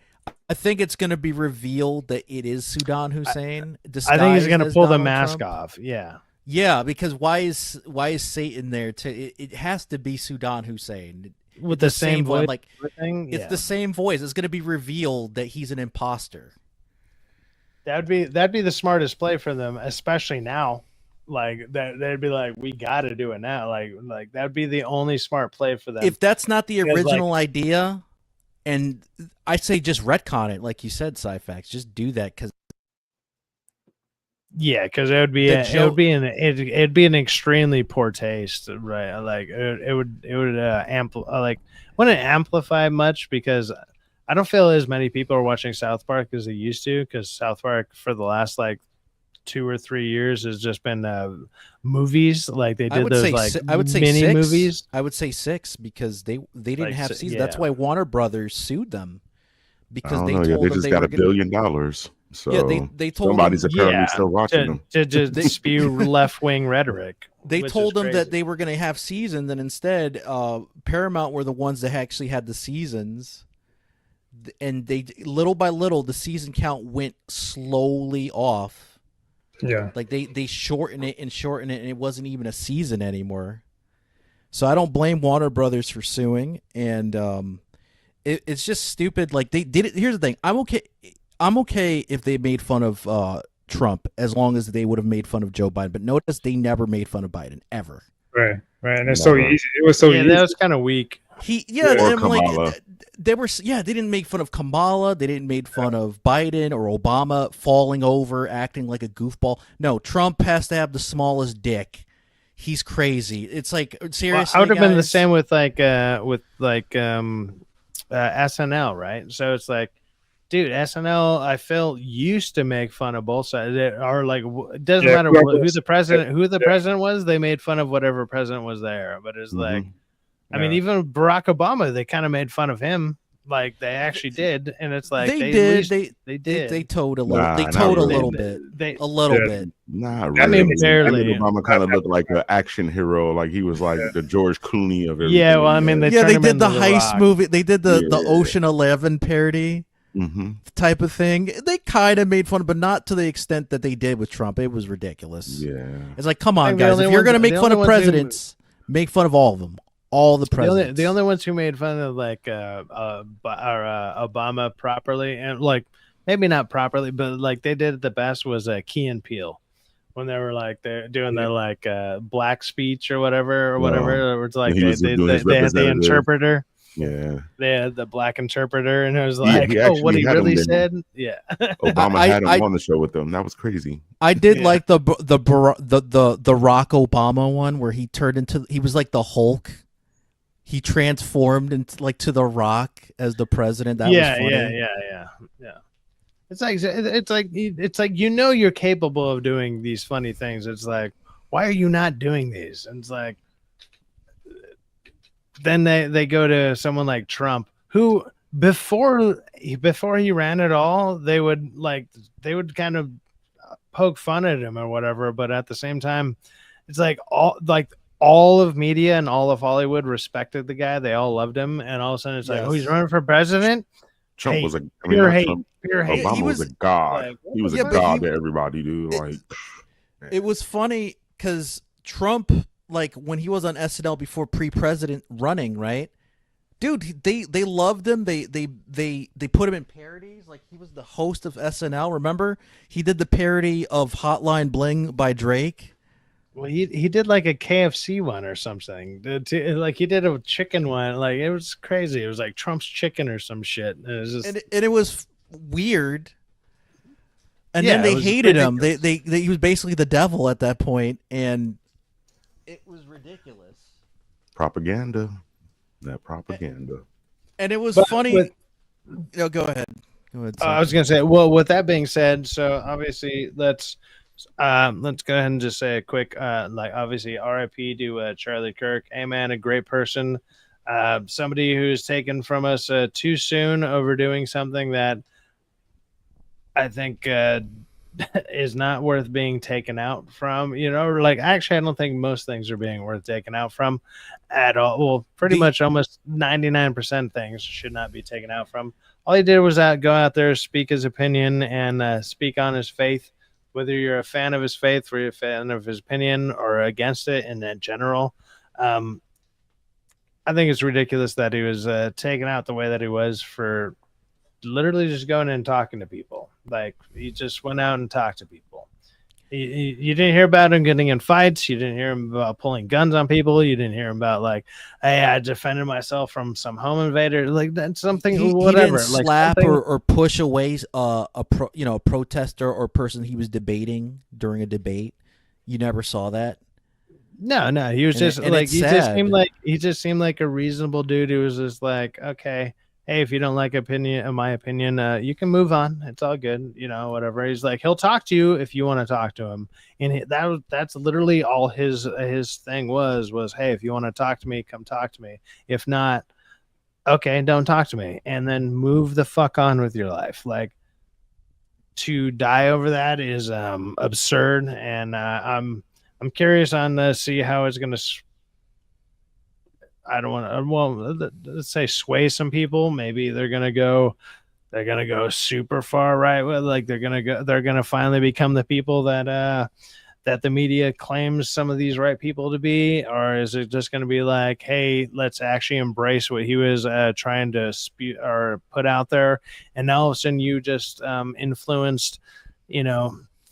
I think it's going to be revealed that it is Saddam Hussein. I think he's going to pull the mask off. Yeah. Yeah, because why is Satan there? It has to be Saddam Hussein. with the same voice. voice. Like, Thing? it's Yeah. the same voice. It's going to be revealed that he's an imposter. That'd be the smartest play for them, especially now. Like that, they'd be like, we got to do it now. Like that'd be the only smart play for them. If that's not the Because, original idea, and I say just retcon it, like you said, Syfaxx, just do that because yeah, because it'd be an extremely poor taste, right? Like it would wouldn't amplify much because I don't feel as many people are watching South Park as they used to, because South Park for the last like 2 or 3 years has just been movies. Like they did those like I would say mini 6. movies. I would say 6 because they didn't Like, have seasons. yeah. That's why Warner Brothers sued them I because don't they know. Yeah, told they them just they got were $1 billion. So Yeah, they told somebody's them, apparently still watching them. to just They- spew left wing rhetoric. They which told is them that crazy. they were going to have seasons, and instead, Paramount were the ones that actually had the seasons. And they little by little, the season count went slowly off. Yeah. Like they shorten it, and it wasn't even a season anymore. So I don't blame Warner Brothers for suing, and it's just stupid. Like they did it. Here's the thing: I'm okay if they made fun of Trump, as long as they would have made fun of Joe Biden. But notice they never made fun of Biden ever. Right. And it's so Never. easy. It was so Yeah, easy. that was kind of weak. Or I'm Kamala. like, they didn't make fun of Kamala. They didn't make fun of Biden or Obama falling over, acting like a goofball. No, Trump has to have the smallest dick. He's crazy. It's like, seriously, I would have been the guys? same with SNL, right? So it's like, dude, SNL, I feel, used to make fun of both sides. They are like, it doesn't Yeah, matter whoever- who the president was. They made fun of whatever president was there. But it's like, I mean, Yeah. even Barack Obama, they kind of made fun of him. Like they actually did, and it's like they at did. least They did. They towed a little. Nah, They not towed a really. little bit. They A little Yeah. bit. Not I really. mean, barely. I mean, Obama kind of looked like an action hero. Like he was like the George Clooney of everything. Yeah, well, I mean, Yeah, turned they him did the into The heist Rock. movie. They did the Yeah. Ocean 11 parody Mm-hmm. type of thing. They kind of made fun, but not to the extent that they did with Trump. It was ridiculous. Yeah. It's like, come on, think the guys. only If you're ones- going to make the fun only of ones who- presidents, make fun of all of them. All the presidents. The only ones who made fun of like Obama properly, and like maybe not properly, but like they did it the best was Key and Peele, when they were like they're doing their like black speech or whatever where it's like he was they doing his had the representative. interpreter. Yeah. They had the black interpreter, and it was Yeah, like, he oh, what actually he had him really there. said. Yeah. Obama I- had him I- on the show with them. That was crazy. I did Yeah. like the Rock Obama one where he was like the Hulk. He transformed into like to the Rock as the president. That was funny. yeah. It's like you're capable of doing these funny things. It's like, why are you not doing these? And it's like, then they go to someone like Trump, who before he ran at all, they would kind of poke fun at him or whatever. But at the same time, it's like all of media and all of Hollywood respected the guy. They all loved him, and all of a sudden it's like, Yes. oh, he's running for president. Trump Hate. was Pure not hate. Trump. Pure hate. Obama He was, was- a god. like, He was Yeah, a but god he- to everybody, dude. Like It was funny because Trump, like when he was on SNL before pre-president running, right? Dude, they loved him. They put him in parodies. Like he was the host of SNL. Remember, he did the parody of Hotline Bling by Drake. Well, he did like a KFC one or something. Like he did a chicken one. Like it was crazy. It was like Trump's chicken or some shit. It was just And it was weird. And Yeah, then it they was hated him. ridiculous. He was basically the devil at that point, and it was ridiculous. propaganda. That propaganda. And it was But funny. with- No, go ahead. Go ahead. I was gonna say, well, with that being said, so obviously let's go ahead and just say a quick like obviously RIP to Charlie Kirk. Hey man, a great person. Somebody who's taken from us too soon, overdoing something that I think is not worth being taken out from. Like actually, I don't think most things are being worth taken out from at all. Well, pretty much almost 99% things should not be taken out from. All he did was go out there, speak his opinion, and speak on his faith. Whether you're a fan of his faith, or you're a fan of his opinion, or against it in general, I think it's ridiculous that he was taken out the way that he was for literally just going in and talking to people. Like he just went out and talked to people. You didn't hear about him getting in fights. You didn't hear him about pulling guns on people. You didn't hear him about like, hey, I defended myself from some home invader. Like that's something, whatever. He didn't like slap something, or push away a protester or person he was debating during a debate. You never saw that. No, he was And just and like it's he just seemed like a reasonable dude who was just like, okay, hey, if you don't like my opinion, you can move on. It's all good, whatever. He's like, he'll talk to you if you want to talk to him, and that's literally all his thing was, hey, if you want to talk to me, come talk to me. If not, okay, don't talk to me, and then move the fuck on with your life. Like to die over that is absurd, and I'm curious on see how it's going to. I don't want to. Well, let's say sway some people. Maybe they're going to go. They're going to go super far right. Like they're going to go. They're going to finally become the people that the media claims some of these right people to be, or is it just going to be like, hey, let's actually embrace what he was trying to spew or put out there, and now all of a sudden you just influenced,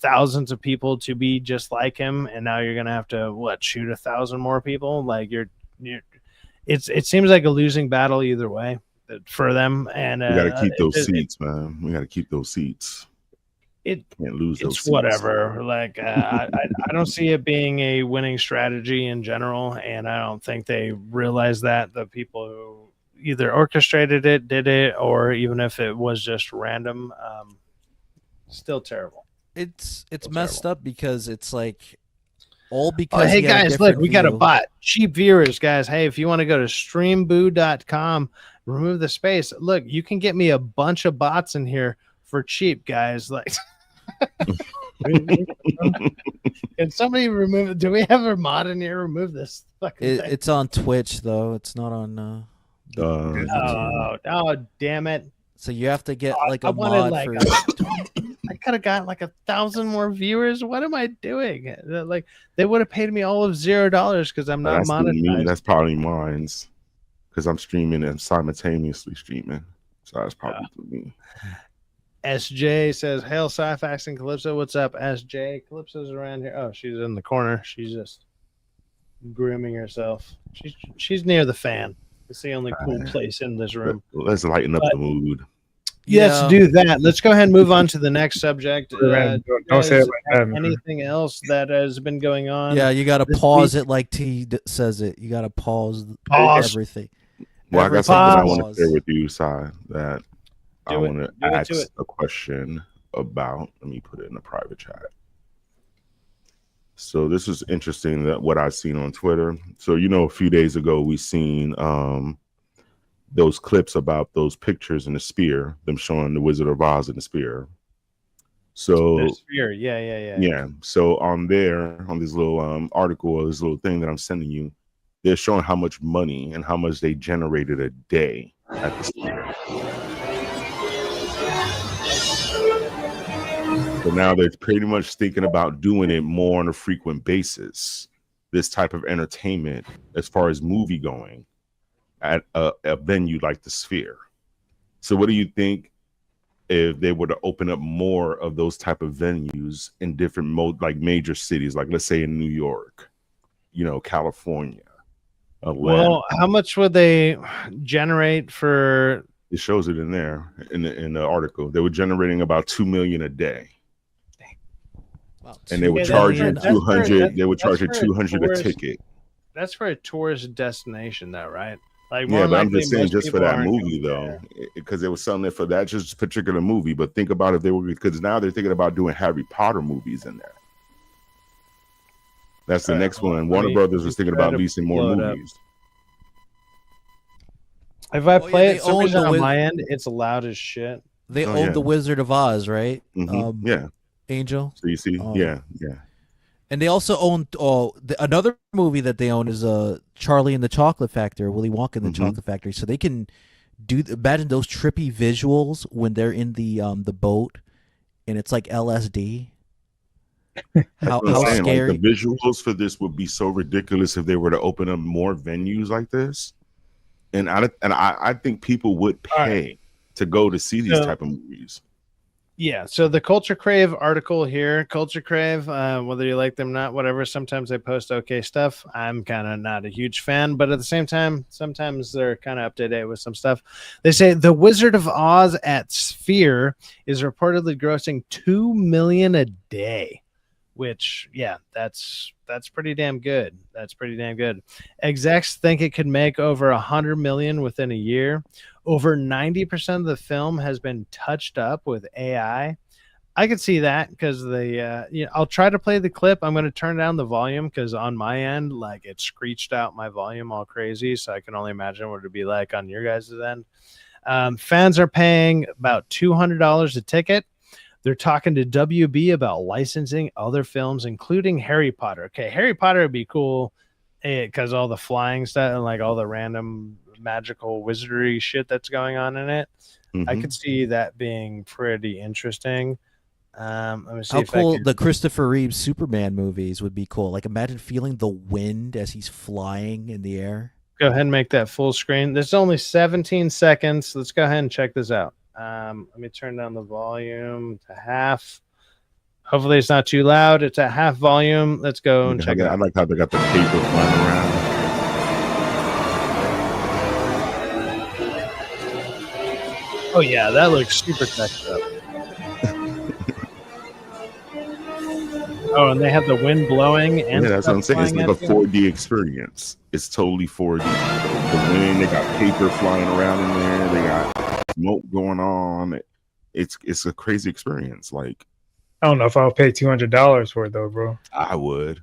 thousands of people to be just like him, and now you're gonna have to shoot 1,000 more people. Like it seems like a losing battle either way for them. And we got to keep those seats, man. We got to keep those seats. Can't lose those it's seats. whatever. Like I don't see it being a winning strategy in general, and I don't think they realize that the people who either orchestrated it, did it, or even if it was just random, still terrible. It's messed up because it's like all because hey guys, look, we got a view. bot. Cheap viewers, guys. Hey, if you want to go to streamboo.com, remove the space. Look, you can get me a bunch of bots in here for cheap, guys. Like can somebody remove it? Do we have a mod in here? Remove this fucking thing. It's on Twitch though. It's not on oh, damn it. So you have to get like I a wanted mod for I could have gotten like 1,000 more viewers. What am I doing? Like they would have paid me all of $0 because I'm not monetized. That's probably mine's because I'm streaming and simultaneously streaming. So that's probably me. SJ says, "Hail Syfaxx and Calypso. What's up, SJ? Calypso's around here. Oh, she's in the corner. She's just grooming herself. She's near the fan. It's the only cool place in this room. Let's lighten up the mood. Let's do that. Let's go ahead and move on to the next subject. Don't say it like that, man. Anything else that has been going on? Yeah, you got to pause it like T says it. You got to pause everything. Well, I got something I want to share with you, Sai, that I want to ask a question about. Let me put it in the private chat. So this is interesting, that what I've seen on Twitter. So, a few days ago, we seen those clips about those pictures in the spear, them showing the Wizard of Oz in the spear. So the spear, yeah. So on this little article, this little thing that I'm sending you, they're showing how much money and how much they generated a day at the spear. So now they're pretty much thinking about doing it more on a frequent basis. This type of entertainment, as far as movie going, at a venue like the Sphere. So what do you think if they were to open up more of those type of venues in different like major cities, like let's say in New York, California, Atlanta? Well, how much would they generate for? It shows it in there in the article. They were generating about $2 million a day. Wow. And they would charge you 200. They would charge you 200 a ticket. That's for a tourist destination, though, right? Like, yeah, but I'm just saying, just for that movie, though, because they were selling it for that just particular movie. But think about if they were, because now they're thinking about doing Harry Potter movies in there. That's the next one. Warner Brothers was thinking about releasing more movies. If I play it on my end, it's loud as shit. They own the Wizard of Oz, right? Mm-hmm. Yeah. Angel. So you see, yeah. And they also own another movie that they own is Charlie and the Chocolate Factory, Willy Wonka and the Chocolate Factory. So they can imagine those trippy visuals when they're in the boat and it's like LSD. How scary! Like, the visuals for this would be so ridiculous if they were to open up more venues like this. I think people would All pay to go to see these So- type of movies. Yeah, so the Culture Crave article here, Culture Crave, whether you like them or not, whatever, sometimes they post okay stuff. I'm kind of not a huge fan, but at the same time, sometimes they're kind of up to date with some stuff. They say The Wizard of Oz at Sphere is reportedly grossing $2 million a day, which, yeah, that's pretty damn good. That's pretty damn good. Execs think it could make over $100 million within a year. Over 90% of the film has been touched up with AI. I could see that because I'll try to play the clip. I'm going to turn down the volume because on my end, like it screeched out my volume all crazy. So I can only imagine what it'd be like on your guys' end. Fans are paying about $200 a ticket. They're talking to WB about licensing other films, including Harry Potter. Okay, Harry Potter would be cool because all the flying stuff and like all the random magical wizardry shit that's going on in it. I Mhm. could see that being pretty interesting. Let me see How if I cool can. the Christopher Reeve Superman movies would be cool. Like imagine feeling the wind as he's flying in the air. Go ahead and make that full screen. There's only 17 seconds. Let's go ahead and check this out. Let me turn down the volume to half. Hopefully it's not too loud. It's at half volume. Let's go and check it I out. like how they got the paper flying around. Oh yeah, that looks super teched up. Oh, and they have the wind blowing and Yeah, that's what I'm saying. It's flying like a at you. 4D experience. It's totally 4D. The wind, they got paper flying around in there. They got smoke going on. It's a crazy experience. Like I don't know if I'll pay $200 for it though, bro. I would.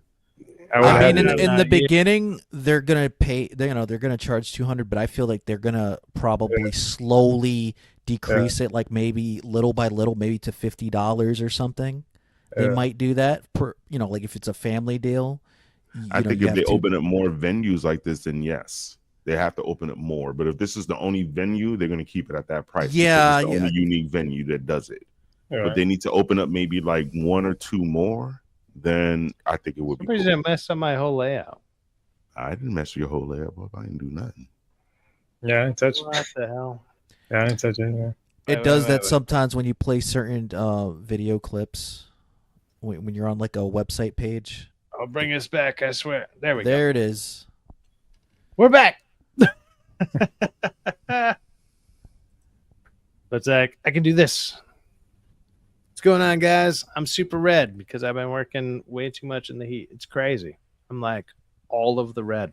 I would I have mean, to. in the Yeah. beginning, they're gonna pay. They're gonna charge 200, but I feel like they're gonna probably slowly decrease it, like maybe little by little, maybe to $50 or something. They Yeah. might do that per, like if it's a family deal. I think you if they have to- open up more venues like this, then yes, they have to open up more. But if this is the only venue, they're going to keep it at that price. because Yeah, it's the yeah. only unique venue that does it. Yeah. But they need to open up maybe like one or two more. Then I think it would be. Somebody's Cool. gonna mess up my whole layout. I didn't mess with your whole layout, but I didn't do nothing. Yeah, I didn't touch. What the hell? Yeah, I didn't touch it. Yeah. It Wait, does wait, that wait. sometimes when you play certain video clips. When you're on like a website page. I'll bring us back. I swear. There we go. There it is. We're back. But Zach, I can do this. What's going on, guys? I'm super red because I've been working way too much in the heat. It's crazy. I'm like all of the red.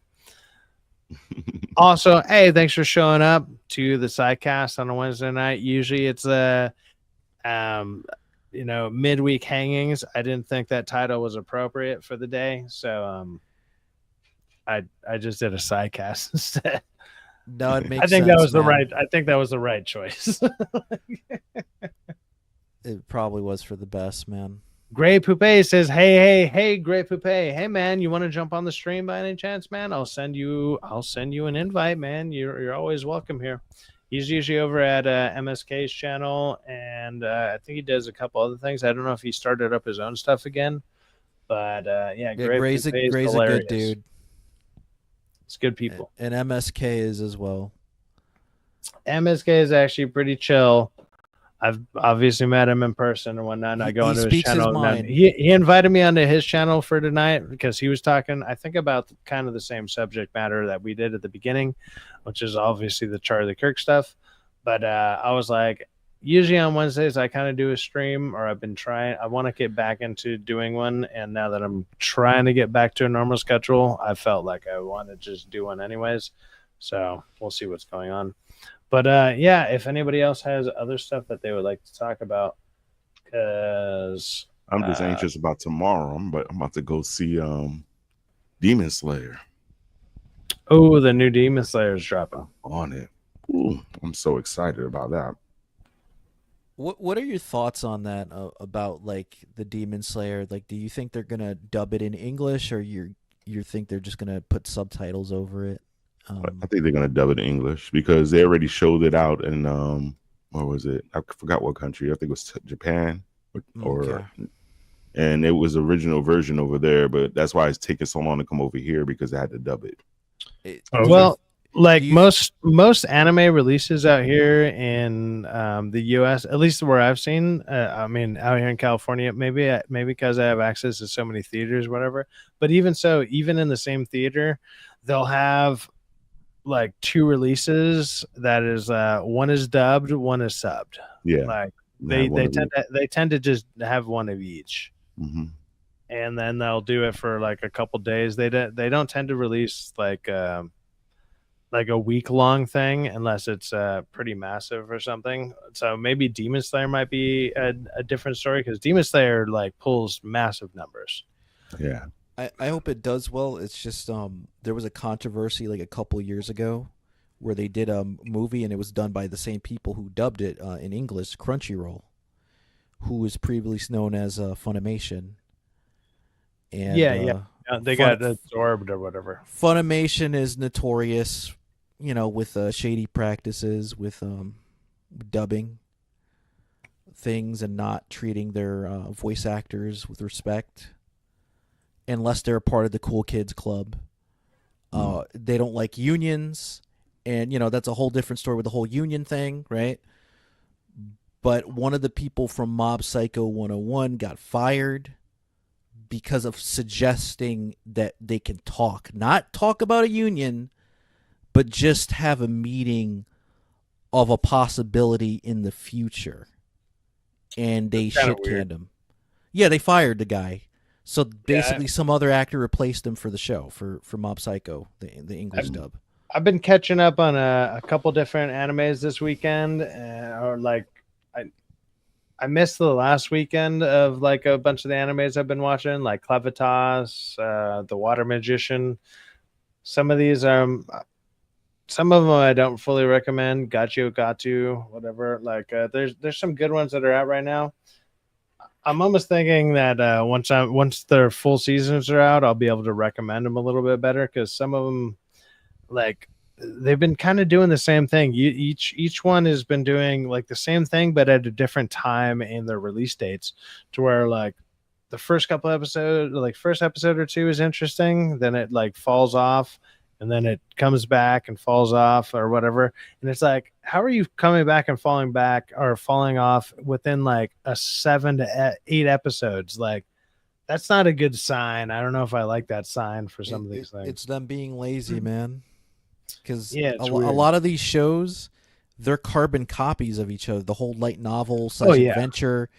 Also, hey, thanks for showing up to the sidecast on a Wednesday night. Usually it's midweek hangings. I didn't think that title was appropriate for the day, so I just did a sidecast instead. No, it makes I think sense, that was man. the right choice. It probably was for the best, man. Gray Poupée says, hey, Gray Poupée. Hey man, you want to jump on the stream by any chance, man? I'll send you an invite, man. You're always welcome here. He's usually over at MSK's channel, and I think he does a couple other things. I don't know if he started up his own stuff again, but Yeah, Gray Gray's a Poupée is good dude. It's good people. And MSK is as well. MSK is actually pretty chill. I've obviously met him in person and whatnot. And I go He into his speaks his channel. mind. He invited me onto his channel for tonight because he was talking, I think, about kind of the same subject matter that we did at the beginning, which is obviously the Charlie Kirk stuff. But I was like, usually on Wednesdays, I kind of do a stream, or I've been trying. I want to get back into doing one. And now that I'm trying to get back to a normal schedule, I felt like I want to just do one anyways. So we'll see what's going on. But yeah, if anybody else has other stuff that they would like to talk about, because I'm just anxious about tomorrow. I'm about to go see Demon Slayer. Oh, the new Demon Slayer is dropping. On it. Ooh, I'm so excited about that. What are your thoughts on that about like the Demon Slayer? Like, do you think they're gonna dub it in English, or you think they're just gonna put subtitles over it? I think they're gonna dub it in English because they already showed it out in where was it? I forgot what country. I think it was Japan or and it was the original version over there, but that's why it's taking so long to come over here because they had to dub it. Okay. Well, like Do you- most anime releases out here in the US, at least where I've seen, I mean out here in California, maybe because I have access to so many theaters, whatever, but even so, even in the same theater, they'll have like two releases that is one is dubbed, one is subbed. Yeah. Like Have one of they tend to just have one of each, Mhm. and then they'll do it for like a couple days. They don't tend to release like a week long thing unless it's pretty massive or something. So maybe Demon Slayer might be a different story, because Demon Slayer like pulls massive numbers. Yeah. I hope it does well. It's just there was a controversy like a couple years ago where they did a movie and it was done by the same people who dubbed it in English, Crunchyroll, who was previously known as Funimation. And They got absorbed or whatever. Funimation is notorious, with shady practices with dubbing things and not treating their voice actors with respect unless they're a part of the cool kids club. They don't like unions, and that's a whole different story with the whole union thing, right? But one of the people from Mob Psycho 101 got fired because of suggesting that they can not talk about a union, but just have a meeting of a possibility in the future. And they shit canned him. Yeah, they fired the guy. So basically some other actor replaced him for the show, for Mob Psycho, the English dub. I've been catching up on a couple different animes this weekend, or like I missed the last weekend of like a bunch of the animes I've been watching, like Clavitas, The Water Magician. Some of these some of them I don't fully recommend. Gatu, whatever. Like there's some good ones that are out right now. I'm almost thinking that once their full seasons are out, I'll be able to recommend them a little bit better, because some of them, like, they've been kind of doing the same thing. Each one has been doing like the same thing, but at a different time in their release dates, to where like the first couple episodes, like first episode or two is interesting, then it like falls off, and then it comes back and falls off or whatever. And it's like, how are you coming back and falling back or falling off within like a 7 to 8 episodes? Like, that's not a good sign. I don't know if I like that sign for some of these things. It's them being lazy, man. Because a lot of these shows, they're carbon copies of each other. The whole light novel / adventure,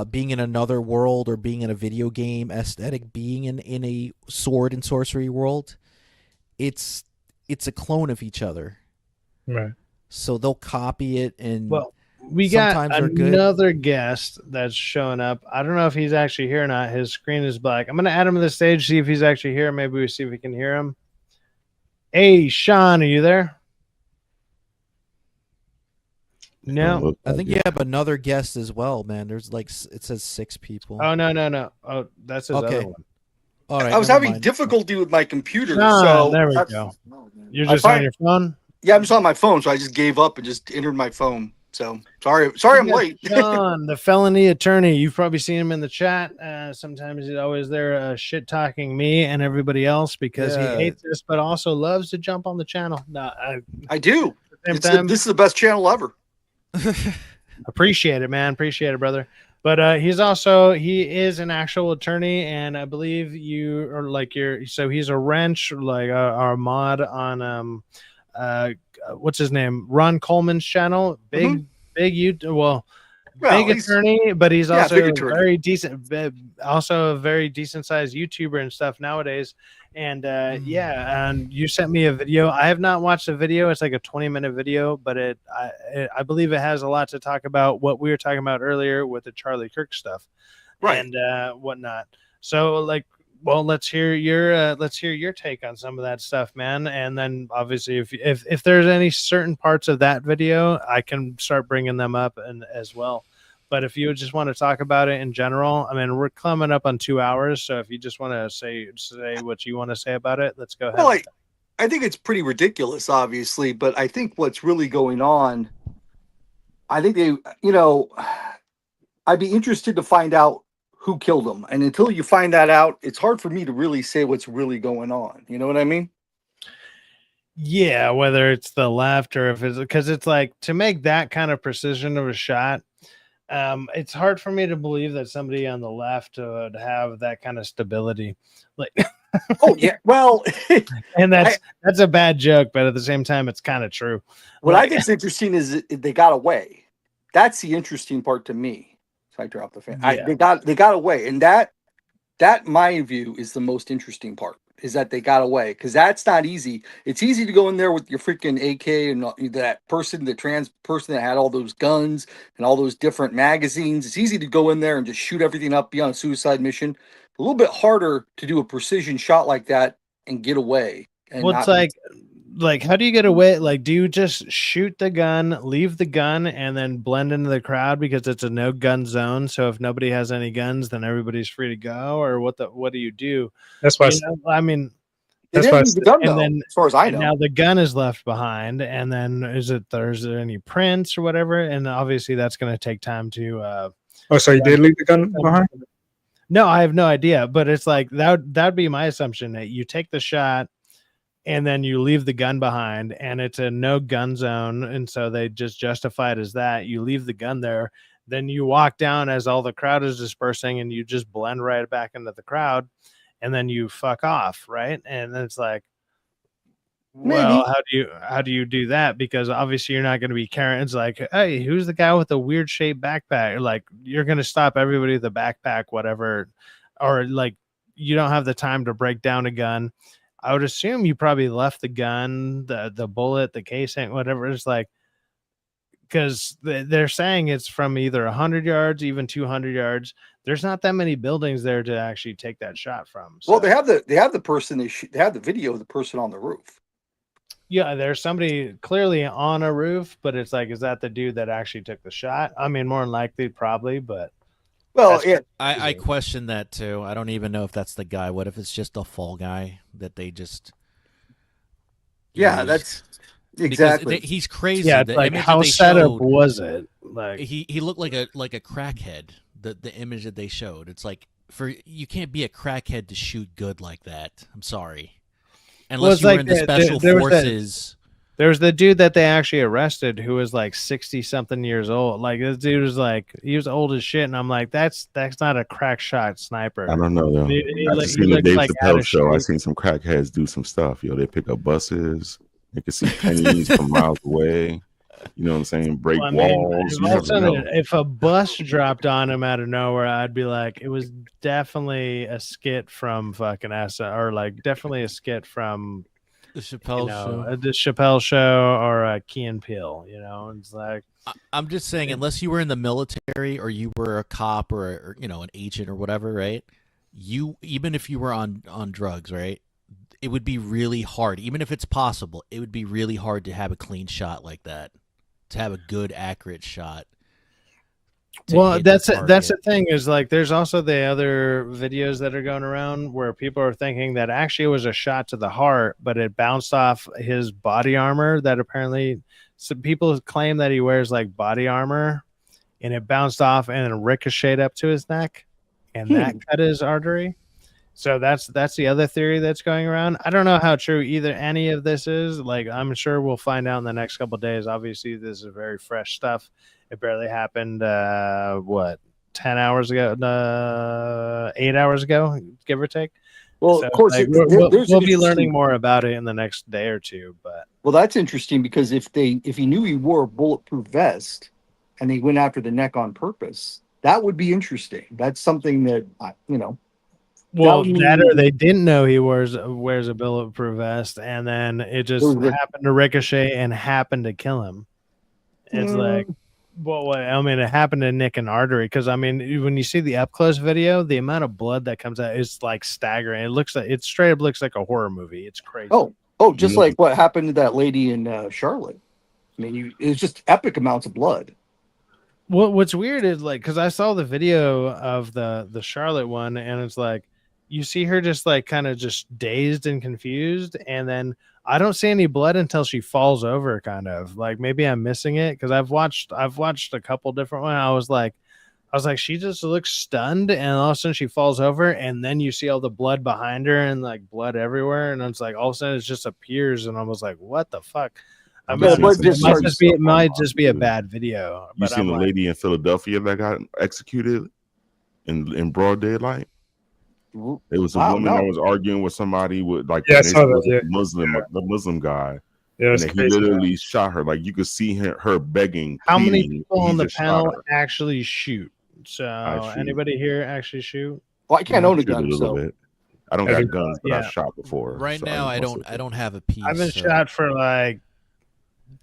being in another world or being in a video game aesthetic, being in a sword and sorcery world, it's a clone of each other. Right. So they'll copy it, and we got another guest that's showing up. I don't know if he's actually here or not. His screen is black. I'm going to add him to the stage, see if he's actually here. Maybe we see if we can hear him. Hey, Sean, are you there? No. I think you have another guest as well, man. There's like, it says 6 people. Oh, no. Oh, that's his other one. All right. I was having difficulty with my computer. Sean, so there we go. You're just on your phone? Yeah, I'm just on my phone, so I just gave up and just entered my phone. So sorry I'm late. Sean, the felony attorney. You've probably seen him in the chat. Sometimes he's always there shit talking me and everybody else because he hates us, but also loves to jump on the channel. No, I do. This is the best channel ever. Appreciate it, man. Appreciate it, brother. But he is an actual attorney, and I believe you are like so he's a wrench, like our mod on what's his name? Ron Coleman's channel. Big YouTube. Big attorney, but he's also very decent. Also a very decent sized YouTuber and stuff nowadays. And and you sent me a video. I have not watched the video. It's like a 20-minute video, but I believe it has a lot to talk about what we were talking about earlier with the Charlie Kirk stuff, right? And whatnot. So let's hear your take on some of that stuff, man. And then obviously, if there's any certain parts of that video, I can start bringing them up and as well. But if you just want to talk about it in general, I mean, we're coming up on 2 hours. So if you just want to say what you want to say about it, let's go ahead. Well, I think it's pretty ridiculous, obviously, but I think what's really going on, I think I'd be interested to find out who killed him. And until you find that out, it's hard for me to really say what's really going on. You know what I mean? Yeah, whether it's the left or if it's because it's like to make that kind of precision of a shot. It's hard for me to believe that somebody on the left would have that kind of stability. Like, Oh yeah. Well, and I, that's a bad joke, but at the same time, it's kind of true. what I Like, think is interesting is that they got away. That's the interesting part to me. So I dropped the fan. yeah. They got away, and that my view is the most interesting part is that they got away because that's not easy. It's easy to go in there with your freaking AK and that person, the trans person that had all those guns and all those different magazines. It's easy to go in there and just shoot everything up, be on a suicide mission. A little bit harder to do a precision shot like that and get away and Well, it's not. like, how do you get away? Like, do you just shoot the gun, leave the gun, and then blend into the crowd because it's a no gun zone? So if nobody has any guns, then everybody's free to go, or what do you do? That's why. I mean, They That's didn't why. leave the gun and though, then as far as I and know. now the gun is left behind, and then is there any prints or whatever? And obviously that's going to take time to. Oh, so you did leave the gun behind? No, I have no idea, but it's like that'd be my assumption that you take the shot and then you leave the gun behind and it's a no gun zone, and so they just justify it as that. You leave the gun there, then you walk down as all the crowd is dispersing and you just blend right back into the crowd, and then you fuck off, right? And then it's like, well, Maybe. how do you do that? Because obviously you're not going to be carrying. It's like, hey, who's the guy with the weird shaped backpack? Like, you're going to stop everybody with a backpack, whatever, or like you don't have the time to break down a gun. I would assume you probably left the gun, the bullet, the casing, whatever. It's like, because they're saying it's from either 100 yards, even 200 yards. There's not that many buildings there to actually take that shot from. So. Well, they have the person they have the video of the person on the roof. Yeah, there's somebody clearly on a roof, but it's like, is that the dude that actually took the shot? I mean, more than likely, probably, but Well, yeah, I question that too. I don't even know if that's the guy. What if it's just a fall guy that they just? yeah, used? that's Because exactly. he's crazy. yeah, it's The like image how that they set up showed, was it? Like, he looked like a crackhead. The image that they showed, it's like you can't be a crackhead to shoot good like that. I'm sorry, unless it's you were like in the special forces. there was the dude that they actually arrested who was like 60 something years old. Like, this dude was like, he was old as shit, and I'm like, that's not a crack shot sniper. I don't know though. I've He seen the looks Dave like out Chappelle of show. I've shape. seen some crackheads do some stuff. Yo, they pick up buses. They can see pennies from miles away. You know what I'm saying? Break Well, I mean, walls. if You all of a never know. sudden, if a bus dropped on him out of nowhere, I'd be like, it was definitely a skit from fucking or like definitely a skit from The Chappelle show. the Chappelle show or Key and Peele. It's like, I'm just saying, unless you were in the military or you were a cop or an agent or whatever, right? Even if you were on drugs, right? It would be really hard, even if it's possible. It would be really hard to have a clean shot like that, to have a good, accurate shot. well, that's the thing is like, there's also the other videos that are going around where people are thinking that actually it was a shot to the heart, but it bounced off his body armor. That apparently some people claim that he wears like body armor, and it bounced off and then ricocheted up to his neck, and that cut his artery. So that's the other theory that's going around. I don't know how true either any of this is. Like, I'm sure we'll find out in the next couple of days. Obviously, this is very fresh stuff. It barely happened 10 hours ago, 8 hours ago, give or take. Well, So, of course, like, we'll be learning more about it in the next day or two. But well, that's interesting because if he knew he wore a bulletproof vest and he went after the neck on purpose, that would be interesting. That's something that well, that or they didn't know he wears a bulletproof vest, and then it just happened to ricochet and happened to kill him. It's like, well, I mean, it happened to nick an artery because I mean, when you see the up close video, the amount of blood that comes out is like staggering. It straight up looks like a horror movie. It's crazy. Oh, just like what happened to that lady in Charlotte. I mean, it's just epic amounts of blood. What's weird is like, because I saw the video of the Charlotte one, and it's like, you see her just like kind of just dazed and confused, and then I don't see any blood until she falls over, kind of like maybe I'm missing it because I've watched a couple different ones. I was like, I was like, she just looks stunned, and all of a sudden she falls over, and then you see all the blood behind her and like blood everywhere, and it's like all of a sudden it just appears, and I was like, what the fuck? I I've mean, seen some crazy it stuff might online, just be a too. bad video. You But seen I'm the like, lady in Philadelphia that got executed in broad daylight? It was a Wow, woman that no. was arguing with somebody with like Yeah, I and they saw said it that, was yeah. the Muslim guy, Yeah, and it's then he crazy. literally shot her. Like you could see her begging, how many pleading. people He on the just shot panel her. actually shoot? I So shoot. anybody here actually shoot? Well, I can't I own a shoot a gun, little so bit. I don't Every- got guns, but I Yeah. shot before. Right so now, I I just don't have a piece. I've been so- shot for like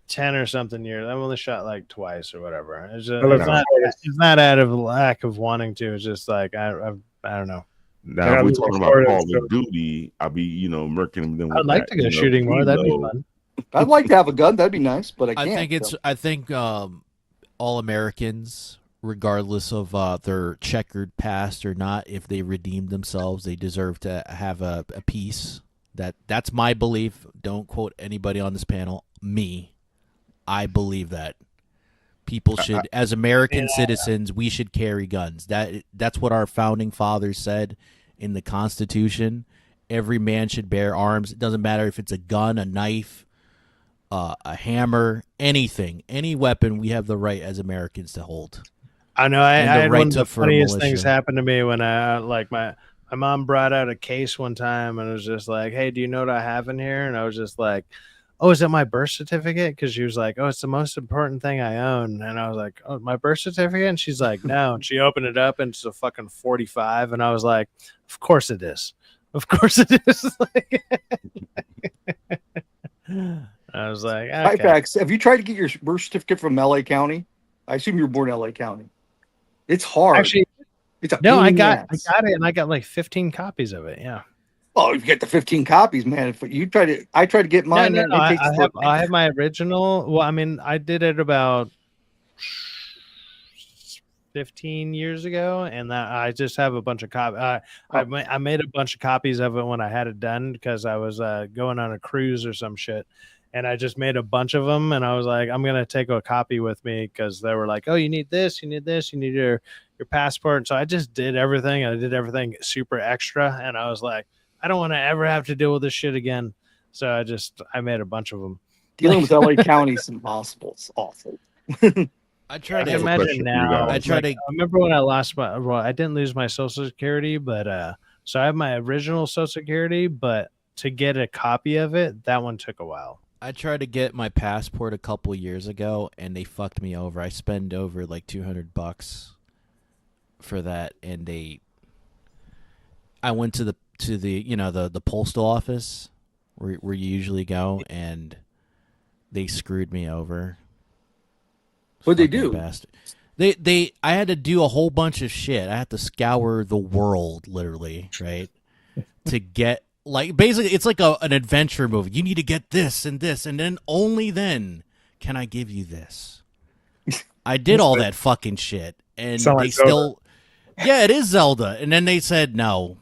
10 or something years. I've only shot like twice or whatever. It's, just, I look it's not out of lack of wanting to. It's just like I don't know. Now Yeah, if we're I'm talking looking about forward to Call it. of Duty, I'll be murking them. With I'd like that, to go shooting more. That'd be reload. fun. I'd like to have a gun. That'd be nice, but I can't. I think all Americans, regardless of their checkered past or not, if they redeem themselves, they deserve to have a peace. That's my belief. Don't quote anybody on this panel. Me, I believe that people should, as American citizens, we should carry guns. That's what our founding fathers said in the Constitution. Every man should bear arms. It doesn't matter if it's a gun, a knife, a hammer, anything, any weapon. We have the right as Americans to hold. I know. I And the had right one of to- the for a funniest things militia. happen to me when I like my mom brought out a case one time and it was just like, "Hey, do you know what I have in here?" And I was just like, "Oh, is it my birth certificate?" Because she was like, "Oh, it's the most important thing I own." And I was like, "Oh, my birth certificate?" And she's like, "No." And she opened it up and it's a fucking 45. And I was like, "Of course it is. Of course it is." I was like, okay. Syfaxx, have you tried to get your birth certificate from LA County? I assume you were born in LA County. It's hard. Actually, it's a no, pain I in the got ass. it, and I got like 15 copies of it. Yeah. Oh, you get the 15 copies, man. If you try to, I tried to get mine. No, and no, it takes I have my original. Well, I mean, I did it about 15 years ago, and that I just have a bunch of copies. I made a bunch of copies of it when I had it done because I was going on a cruise or some shit, and I just made a bunch of them. And I was like, I'm gonna take a copy with me because they were like, oh, you need this, you need this, you need your passport. And so I just did everything. I did everything super extra, and I was like, I don't want to ever have to deal with this shit again. So I made a bunch of them. Dealing with LA County is impossible. It's awful. I I try can to imagine now. I try to. I remember when I lost I didn't lose my social security, but so I have my original social security, but to get a copy of it, that one took a while. I tried to get my passport a couple years ago, and they fucked me over. I spent over like $200 for that, and I went to the the postal office where you usually go, and they screwed me over. What'd they Fucking do? bastard. I had to do a whole bunch of shit. I had to scour the world, literally, right, to get. Like, basically, it's like an adventure movie. You need to get this, and then only then can I give you this. I did all that fucking shit, and Sound they like Zelda. still, yeah, it is Zelda. And then they said, no,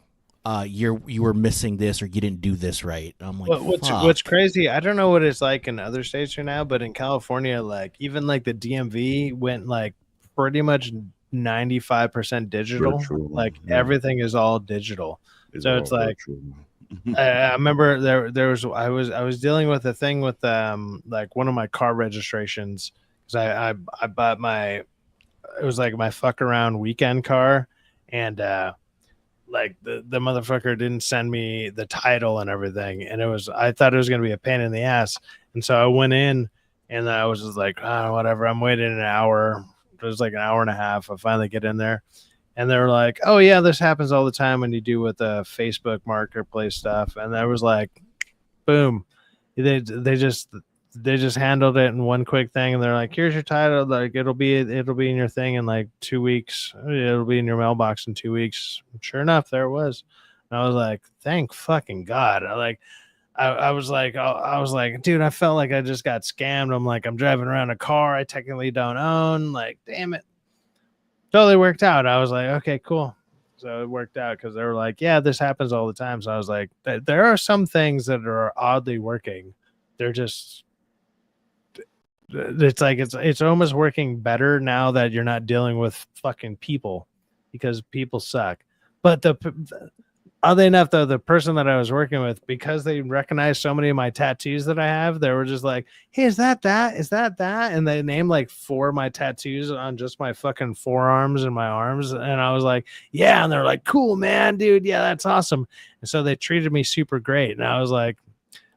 you were missing this, or you didn't do this right. I'm like, What's crazy? I don't know what it's like in other states right now, but in California, like even like the DMV went like pretty much 95% digital. Virtual, Like yeah. everything is all digital. So it's all like. virtual. I remember there was I was dealing with a thing with like one of my car registrations because I bought it was like my fuck around weekend car, and like the motherfucker didn't send me the title and everything, and I thought it was gonna be a pain in the ass, and so I went in and I was just like, oh, whatever, I'm waiting an hour. It was like an hour and a half. I finally get in there. And they were like, oh, yeah, this happens all the time when you do with the Facebook marketplace stuff. And I was like, boom. They just handled it in one quick thing. And they're like, here's your title. Like, it'll be in your thing in like 2 weeks. It'll be in your mailbox in 2 weeks. Sure enough, there it was. And I was like, thank fucking God. I was like, dude, I felt like I just got scammed. I'm like, I'm driving around a car I technically don't own. Like, damn it. Totally worked out. I was like, okay, cool. So it worked out because they were like, yeah, this happens all the time. So I was like, there are some things that are oddly working. They're just it's like it's almost working better now that you're not dealing with fucking people, because people suck. But oddly enough, though, the person that I was working with, because they recognized so many of my tattoos that I have, they were just like, "Hey, is that that? Is that that?" And they named like 4 of my tattoos on just my fucking forearms and my arms, and I was like, "Yeah," and they're like, "Cool, man, dude, yeah, that's awesome." And so they treated me super great, and I was like,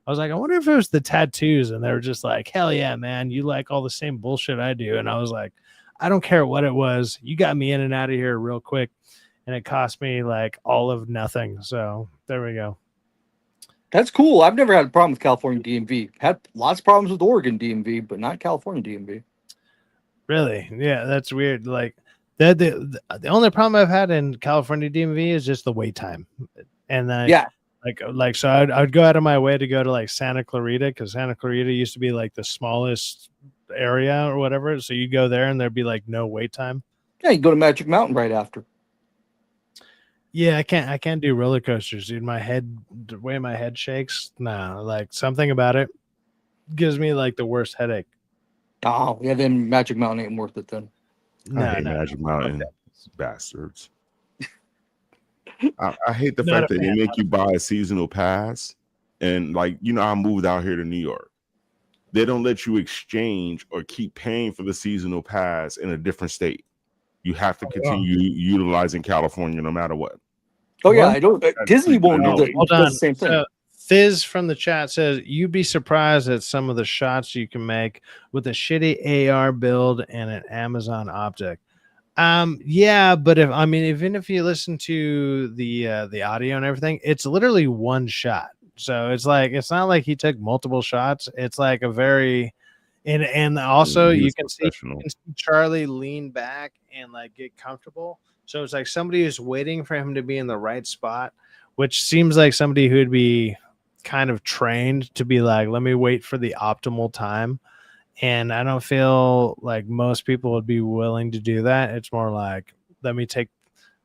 I wonder if it was the tattoos, and they were just like, "Hell yeah, man, you like all the same bullshit I do," and I was like, "I don't care what it was, you got me in and out of here real quick." And it cost me like all of nothing. So there we go. That's cool. I've never had a problem with California DMV. Had lots of problems with Oregon DMV, but not California DMV. Really? Yeah, that's weird. Like the only problem I've had in California DMV is just the wait time. And then Yeah. like so I'd go out of my way to go to like Santa Clarita, because Santa Clarita used to be like the smallest area or whatever. So you go there and there'd be like no wait time. Yeah, you go to Magic Mountain right after. Yeah, I can't do roller coasters, dude. My head, the way my head shakes, nah, like something about it gives me like the worst headache. Oh, yeah, then Magic Mountain ain't worth it then. No, I hate no, Magic no. Mountain, Okay. bastards. I hate the Not fact a that they fan. make you buy a seasonal pass, and like I moved out here to New York. They don't let you exchange or keep paying for the seasonal pass in a different state. You have to continue utilizing California no matter what. Oh yeah, What? I don't. Disney won't do annoying. the, Hold does on. the same thing. So Fizz from the chat says you'd be surprised at some of the shots you can make with a shitty AR build and an Amazon optic. Yeah, but even if you listen to the audio and everything, it's literally one shot. So it's like it's not like he took multiple shots. It's like a very and also He you was can see professional. Charlie lean back and like get comfortable. So it's like somebody who's waiting for him to be in the right spot, which seems like somebody who'd be kind of trained to be like, let me wait for the optimal time. And I don't feel like most people would be willing to do that. It's more like, let me take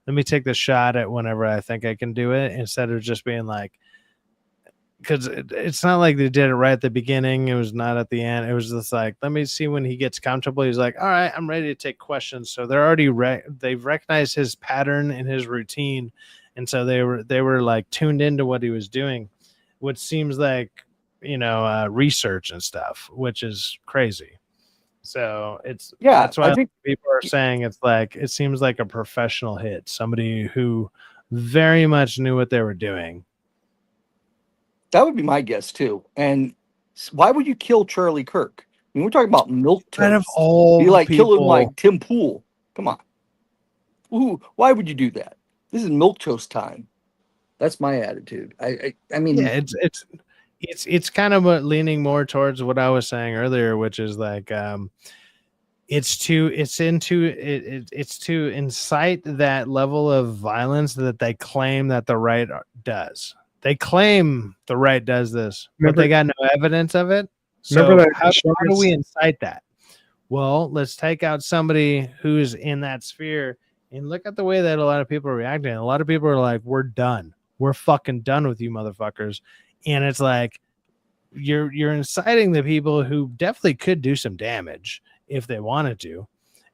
the shot at whenever I think I can do it, instead of just being like, because it's not like they did it right at the beginning. It was not at the end. It was just like, let me see when he gets comfortable. He's like, all right, I'm ready to take questions. So they're already they've recognized his pattern and his routine, and so they were like tuned into what he was doing, which seems like research and stuff, which is crazy. So that's why I think people are saying it's like it seems like a professional hit, somebody who very much knew what they were doing. that would be my guess too. And why would you kill Charlie Kirk? I mean, we're talking about milk Out of toast. all You like killing people, like Tim Pool. Come on. Ooh, why would you do that? This is milk toast time. That's my attitude. I mean, yeah, it's kind of leaning more towards what I was saying earlier, which is like it's to incite that level of violence that they claim that the right does. They claim the right does this, but they got no evidence of it. So Remember that how do we showcase- incite that? Well, let's take out somebody who's in that sphere and look at the way that a lot of people are reacting. A lot of people are like, we're done. We're fucking done with you motherfuckers. And it's like you're inciting the people who definitely could do some damage if they wanted to.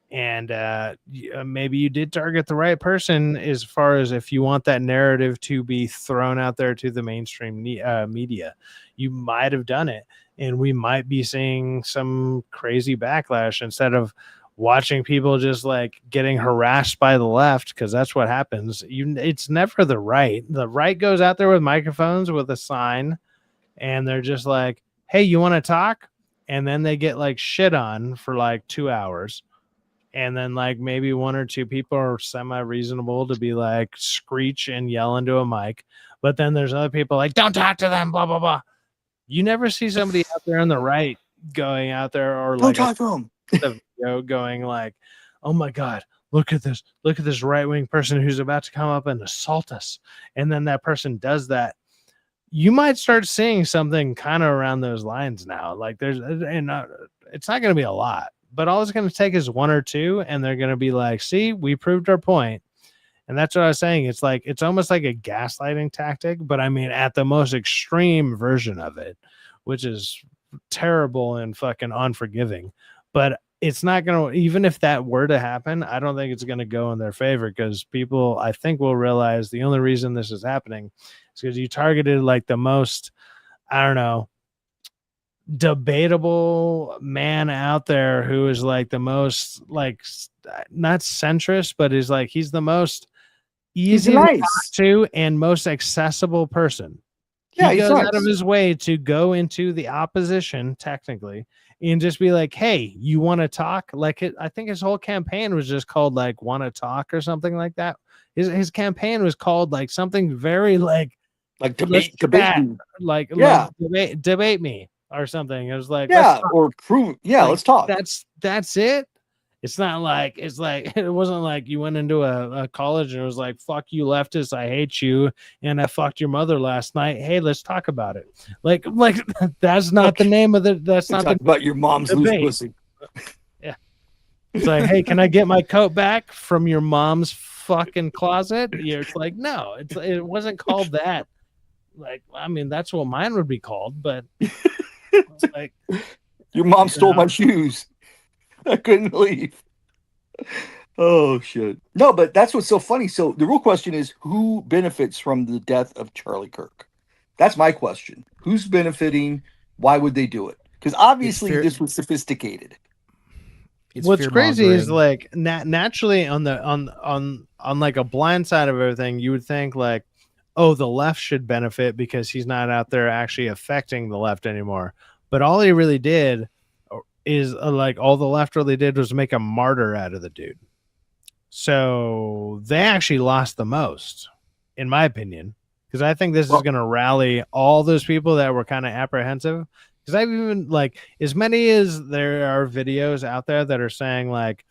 And maybe you did target the right person, as far as if you want that narrative to be thrown out there to the mainstream media. You might have done it, and we might be seeing some crazy backlash instead of watching people just like getting harassed by the left, because that's what happens. It's never the right. The right goes out there with microphones with a sign, and they're just like, hey, you want to talk? And then they get like shit on for like 2 hours. And then like maybe 1 or 2 people are semi-reasonable to be like screech and yell into a mic. But then there's other people like, don't talk to them, blah, blah, blah. You never see somebody out there on the right going out there, or don't like talk to him. the video going like, oh my God, look at this right-wing person who's about to come up and assault us. And then that person does that. You might start seeing something kind of around those lines now. Like it's not going to be a lot, but all it's going to take is 1 or 2, and they're going to be like, see, we proved our point. And that's what I was saying. It's like, it's almost like a gaslighting tactic, but I mean, at the most extreme version of it, which is terrible and fucking unforgiving. But it's not going to, even if that were to happen, I don't think it's going to go in their favor, because people, I think, will realize the only reason this is happening is because you targeted like the most, I don't know, debatable man out there who is like the most, like, not centrist, but is like, he's the most easy to talk to and most accessible person. Yeah, He he's goes nice. out of his way to go into the opposition, technically, and just be like, "Hey, you want to talk?" Like, I think his whole campaign was just called like "Want to Talk" or something like that. His campaign was called like something very like debate chat, me. like Yeah. debate me or something. It was like, Yeah, let's talk. or prove. Yeah, Like, let's talk. That's it. It's not like, it's like, it wasn't like you went into a college and it was like, fuck you leftists, I hate you, and I fucked your mother last night. Hey, let's talk about it. Like that's not the name of the, that's not the about your mom's loose debate. pussy. Yeah. It's like, hey, can I get my coat back from your mom's fucking closet? Yeah, it's like, no, it wasn't called that. Like, I mean, that's what mine would be called, but like, your mom stole my shoes. I couldn't leave. Oh shit. No, but that's what's so funny. So the real question is, who benefits from the death of Charlie Kirk? That's my question. Who's benefiting? Why would they do it? Because obviously this was sophisticated. What's crazy is like naturally on the on like a blind side of everything, you would think like, oh, the left should benefit because he's not out there actually affecting the left anymore. But all he really did is like, all the left really did was make a martyr out of the dude. So they actually lost the most, in my opinion, because I think this is going to rally all those people that were kind of apprehensive. Because I've even, like, as many as there are videos out there that are saying like,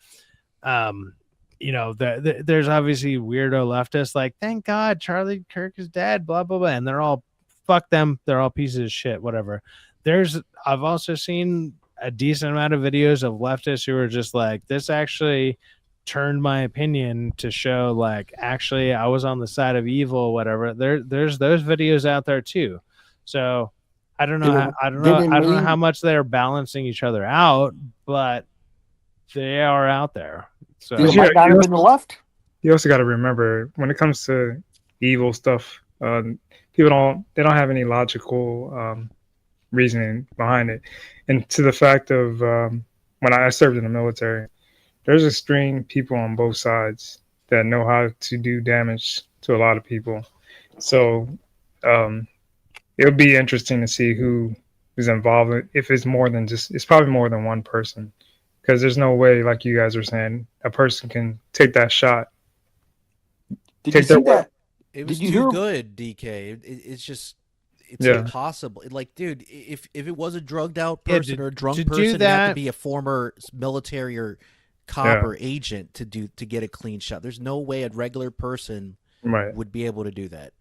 you know, there's obviously weirdo leftists like, thank God Charlie Kirk is dead, blah blah blah, and they're all, fuck them, they're all pieces of shit, whatever. I've also seen a decent amount of videos of leftists who are just like, this actually turned my opinion to show like, actually I was on the side of evil, whatever. There's those videos out there too. So I don't know I don't know how much they're balancing each other out, but they are out there. So it might not have been the left. You also got to remember, when it comes to evil stuff, people don't have any logical reasoning behind it. And to the fact of when I served in the military, there's extreme people on both sides that know how to do damage to a lot of people. So it'll be interesting to see who is involved. If it's more than just, it's probably more than one person, because there's no way, like you guys are saying, a person can take that shot. Did you see that? It was too good, DK. It's just, it's impossible. Like, dude, if it was a drugged out person or a drunk person, it'd have to be a former military or cop or agent to get a clean shot. There's no way a regular person would be able to do that.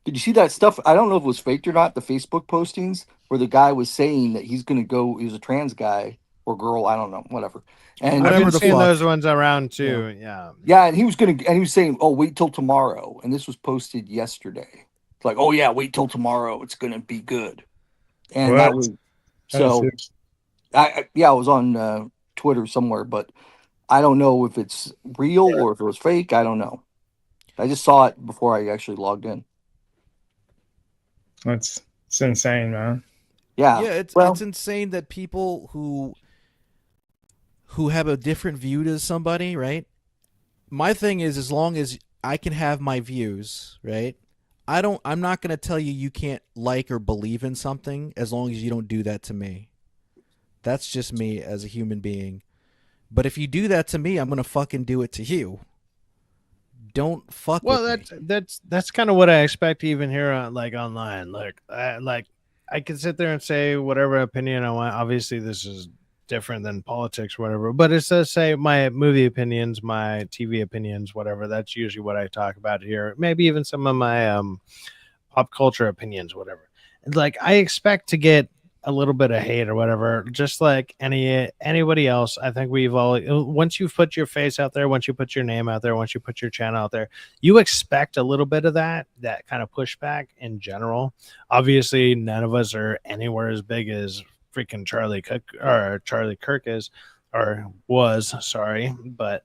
Did you see that stuff? I don't know if it was faked or not, the Facebook postings where the guy was saying that he's going to go, he was a trans guy or girl, I don't know, whatever. And I've been seeing those ones around too. Yeah, and he was saying, oh, wait till tomorrow. And this was posted yesterday. It's like, oh yeah, wait till tomorrow. It's going to be good. And that was, so I was on Twitter somewhere, but I don't know if it's real or if it was fake. I don't know. I just saw it before I actually logged in. It's insane, man. Yeah. Yeah, it's insane that people who have a different view to somebody, right? My thing is, as long as I can have my views, right? I'm not going to tell you can't like or believe in something as long as you don't do that to me. That's just me as a human being. But if you do that to me, I'm going to fucking do it to you. Don't fuck with me. That's kind of what I expect even here on like online. Like I can sit there and say whatever opinion I want. Obviously this is different than politics or whatever, but it's to say my movie opinions, my TV opinions, whatever. That's usually what I talk about here. Maybe even some of my pop culture opinions, whatever. And like I expect to get a little bit of hate or whatever, just like anybody else. I think we've all, once you've put your face out there, once you put your name out there, once you put your channel out there, you expect a little bit of that kind of pushback in general. Obviously none of us are anywhere as big as freaking Charlie Cook or Charlie Kirk is or was. Sorry, but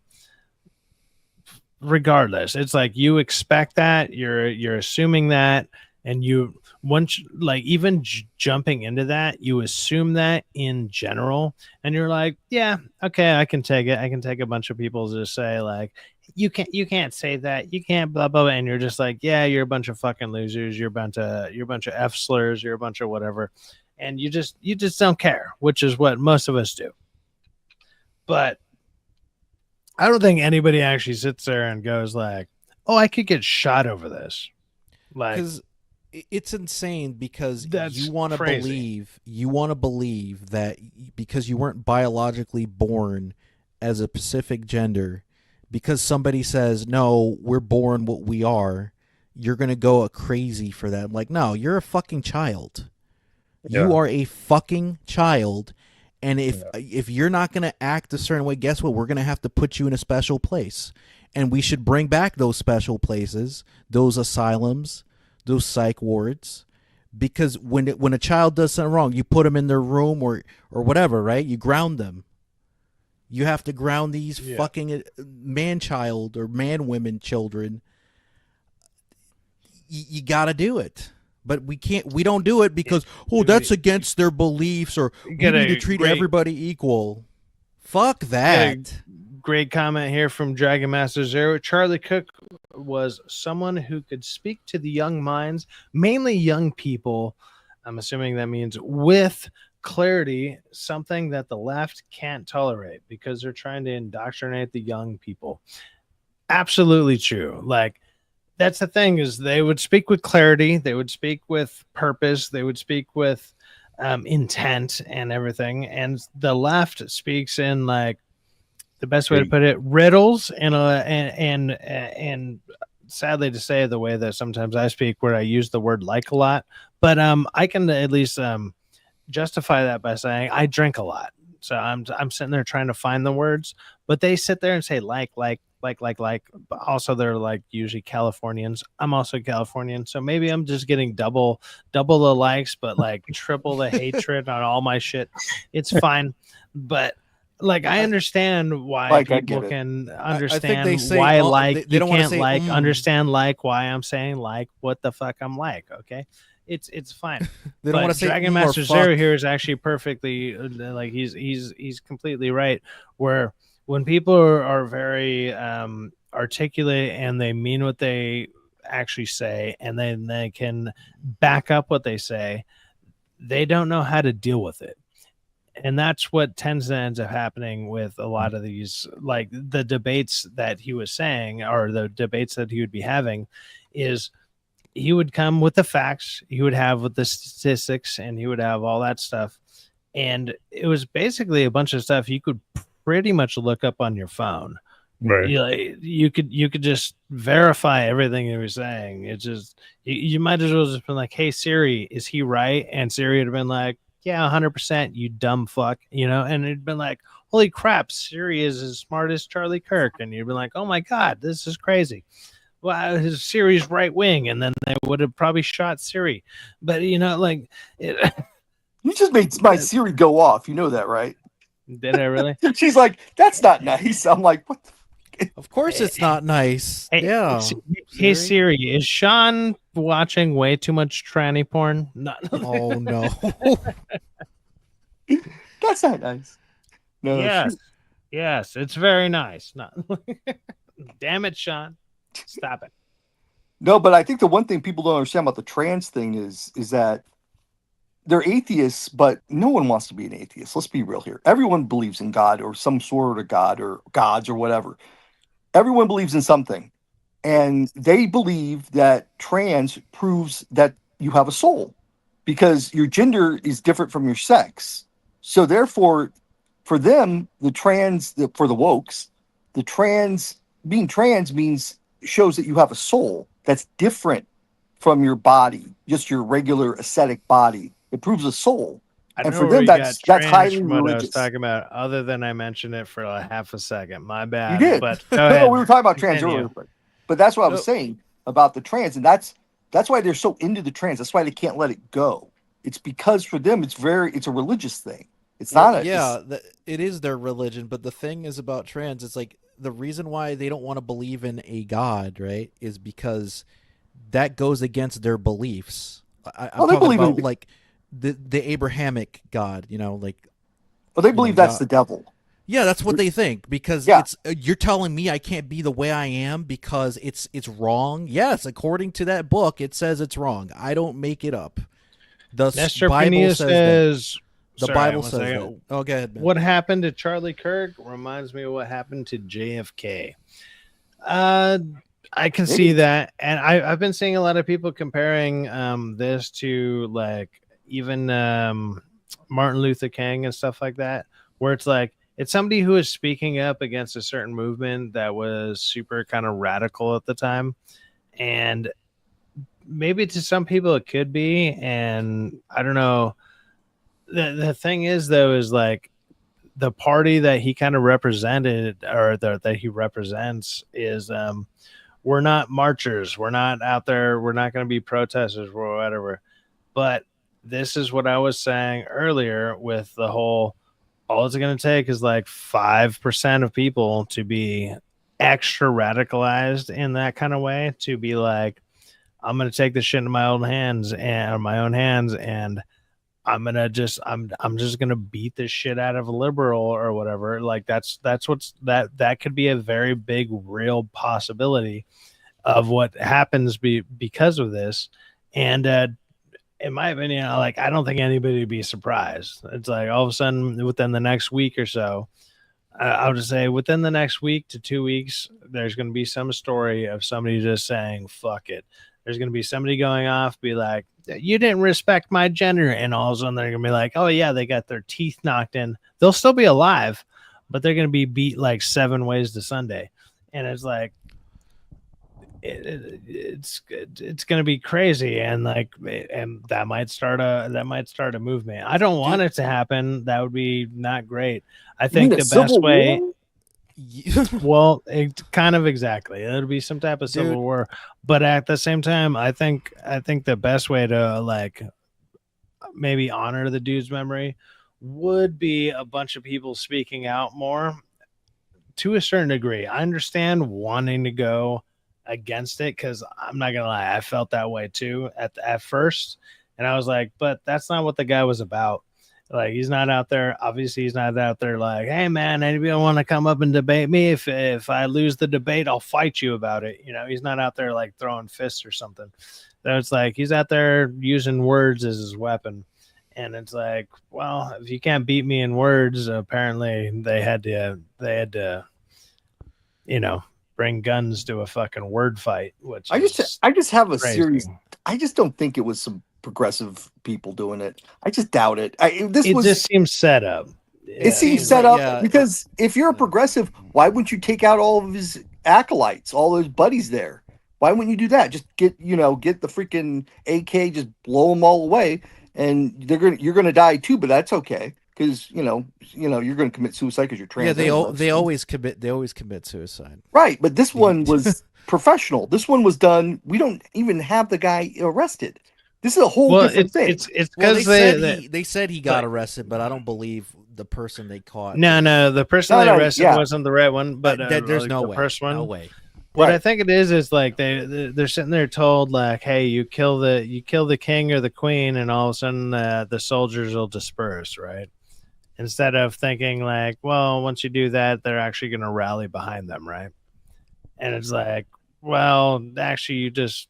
regardless, it's like you expect that, you're assuming that, and you once like even jumping into that, you assume that in general, and you're like, yeah, okay, I can take it. I can take a bunch of people to say like, you can't say that, you can't blah blah blah, and you're just like, yeah, you're a bunch of fucking losers, you're a bunch of F slurs, you're a bunch of whatever, and you just don't care, which is what most of us do. But I don't think anybody actually sits there and goes like, "Oh, I could get shot over this." Like, because it's insane because That's you want to crazy. believe that because you weren't biologically born as a specific gender, because somebody says no, we're born what we are, you're gonna go crazy for that. I'm like, no, you're a fucking child. You Yeah. are a fucking child. And if you're not going to act a certain way, guess what? We're going to have to put you in a special place. And we should bring back those special places, those asylums, those psych wards. Because when a child does something wrong, you put them in their room or whatever, right? You ground them. You have to ground these fucking man-child or man-women children. You got to do it. But we don't do it because, that's against their beliefs, or we need to treat everybody equal. Fuck that. Great comment here from Dragon Master Zero. Charlie Cook was someone who could speak to the young minds, mainly young people. I'm assuming that means with clarity, something that the left can't tolerate because they're trying to indoctrinate the young people. Absolutely true. Like, that's the thing, is they would speak with clarity, they would speak with purpose, they would speak with intent and everything, and the left speaks in, like, the best way to put it, riddles and sadly to say, the way that sometimes I speak, where I use the word like a lot, but I can at least justify that by saying I drink a lot. So I'm sitting there trying to find the words, but they sit there and say like. But also they're like usually Californians. I'm also Californian, so maybe I'm just getting double the likes, but like triple the hatred on all my shit. It's fine, but like I understand why Like, I people get it. can I think understand they say, why they you don't wanna can't say, like understand like why I'm saying like what the fuck I'm like. Okay, it's fine. They don't But want to say Dragon or Master fuck. Zero here is actually perfectly like he's completely right. Where when people are very articulate and they mean what they actually say, and then they can back up what they say, they don't know how to deal with it. And that's what tends to end up happening with a lot of these, like the debates that he was saying, or the debates that he would be having, is he would come with the facts, he would have with the statistics, and he would have all that stuff. And it was basically a bunch of stuff you could pretty much look up on your phone. Right. You could just verify everything he was saying. It's just you might as well just been like, "Hey Siri, is he right?" And Siri would have been like, "Yeah, 100%, you dumb fuck," and it'd been like, "Holy crap, Siri is as smart as Charlie Kirk," and you'd be like, "Oh my god, this is crazy." Well, his Siri's right wing, and then they would have probably shot Siri. But like it. You just made my Siri go off. You know that, right? Did I really? She's like, "That's not nice." I'm like, "What?" Of course it's not nice. Hey, Yeah. Hey Siri, is Sean watching way too much tranny porn? No. Oh no. That's not nice. No. Yes, it's very nice. No. Damn it, Sean. Stop it. No, but I think the one thing people don't understand about the trans thing is that they're atheists, but no one wants to be an atheist. Let's be real here. Everyone believes in God or some sort of God or gods or whatever. Everyone believes in something. And they believe that trans proves that you have a soul because your gender is different from your sex. So therefore, for them, for the wokes, being trans shows that you have a soul that's different from your body, just your regular ascetic body. It proves a soul. And for them, that's highly from what I was religious. talking about, other than I mentioned it for like half a second. My bad. You did. But go ahead. No, we were talking about trans Continue. earlier, but that's what I was saying about the trans, and that's why they're so into the trans. That's why they can't let it go. it's because for them it's a religious thing. It's Well, not a yeah, it is their religion, but the thing is about trans, it's like the reason why they don't want to believe in a god, right, is because that goes against their beliefs. I'm well, they talking believe about in like the Abrahamic God, like well, they believe that's God. the devil. Yeah, that's what they think because Yeah. it's you're telling me I can't be the way I am because it's wrong. Yes, according to that book, it says it's wrong. I don't make it up. The Nestor Bible Pinilla says that. says. The Sorry, Bible one says second. that. Oh, go ahead, man. What happened to Charlie Kirk reminds me of what happened to JFK. I can see that, and I've been seeing a lot of people comparing this to like even Martin Luther King and stuff like that, where it's like it's somebody who is speaking up against a certain movement that was super kind of radical at the time, and maybe to some people it could be, and I don't know. The thing is though is like the party that he kind of represented or that he represents is we're not marchers, we're not out there, we're not going to be protesters or whatever, but this is what I was saying earlier with the whole all it's going to take is like 5% of people to be extra radicalized in that kind of way, to be like I'm going to take this shit in my own hands and I'm just gonna beat the shit out of a liberal or whatever. Like that's that could be a very big real possibility of what happens because of this. And in my opinion, like I don't think anybody would be surprised. It's like all of a sudden within the next week or so, I'll just say within the next week to 2 weeks, there's going to be some story of somebody just saying fuck it. There's going to be somebody going off, be like, you didn't respect my gender. And all of a sudden they're going to be like, oh, yeah, they got their teeth knocked in. They'll still be alive, but they're going to be beat like 7 ways to Sunday. And it's like, it's going to be crazy. And like, and that might start a movement. I don't want it to happen. That would be not great. I think the best way. Well, it kind of exactly. It'll be some type of civil war, but at the same time, I think the best way to like maybe honor the dude's memory would be a bunch of people speaking out more to a certain degree. I understand wanting to go against it because I'm not gonna lie, I felt that way too at first, and I was like, but that's not what the guy was about. Like he's not out there. Obviously, he's not out there like, hey man, anybody want to come up and debate me? If I lose the debate, I'll fight you about it. You know, he's not out there like throwing fists or something. So it's like he's out there using words as his weapon. And it's like, well, if you can't beat me in words, apparently they had to, you know, bring guns to a fucking word fight. Which I just have a crazy. serious. I just don't think it was some progressive people doing it. I just doubt it. It just seems set up. It seems set up because if you're a progressive, why wouldn't you take out all of his acolytes, all his buddies there? Why wouldn't you do that? Just get the freaking AK, just blow them all away, and you're gonna die too. But that's okay because you're gonna commit suicide because you're trans. Yeah, they always commit suicide. Right, but this one was professional. This one was done. We don't even have the guy arrested. This is a whole different thing. It's because they said he got arrested, but I don't believe the person they caught. No, the person they arrested wasn't the right one. But there's no the way. First one. No way. What I think it is like they're sitting there told like, hey, you kill the king or the queen, and all of a sudden the soldiers will disperse, right? Instead of thinking like, well, once you do that, they're actually going to rally behind them, right? And it's like, well, actually, it's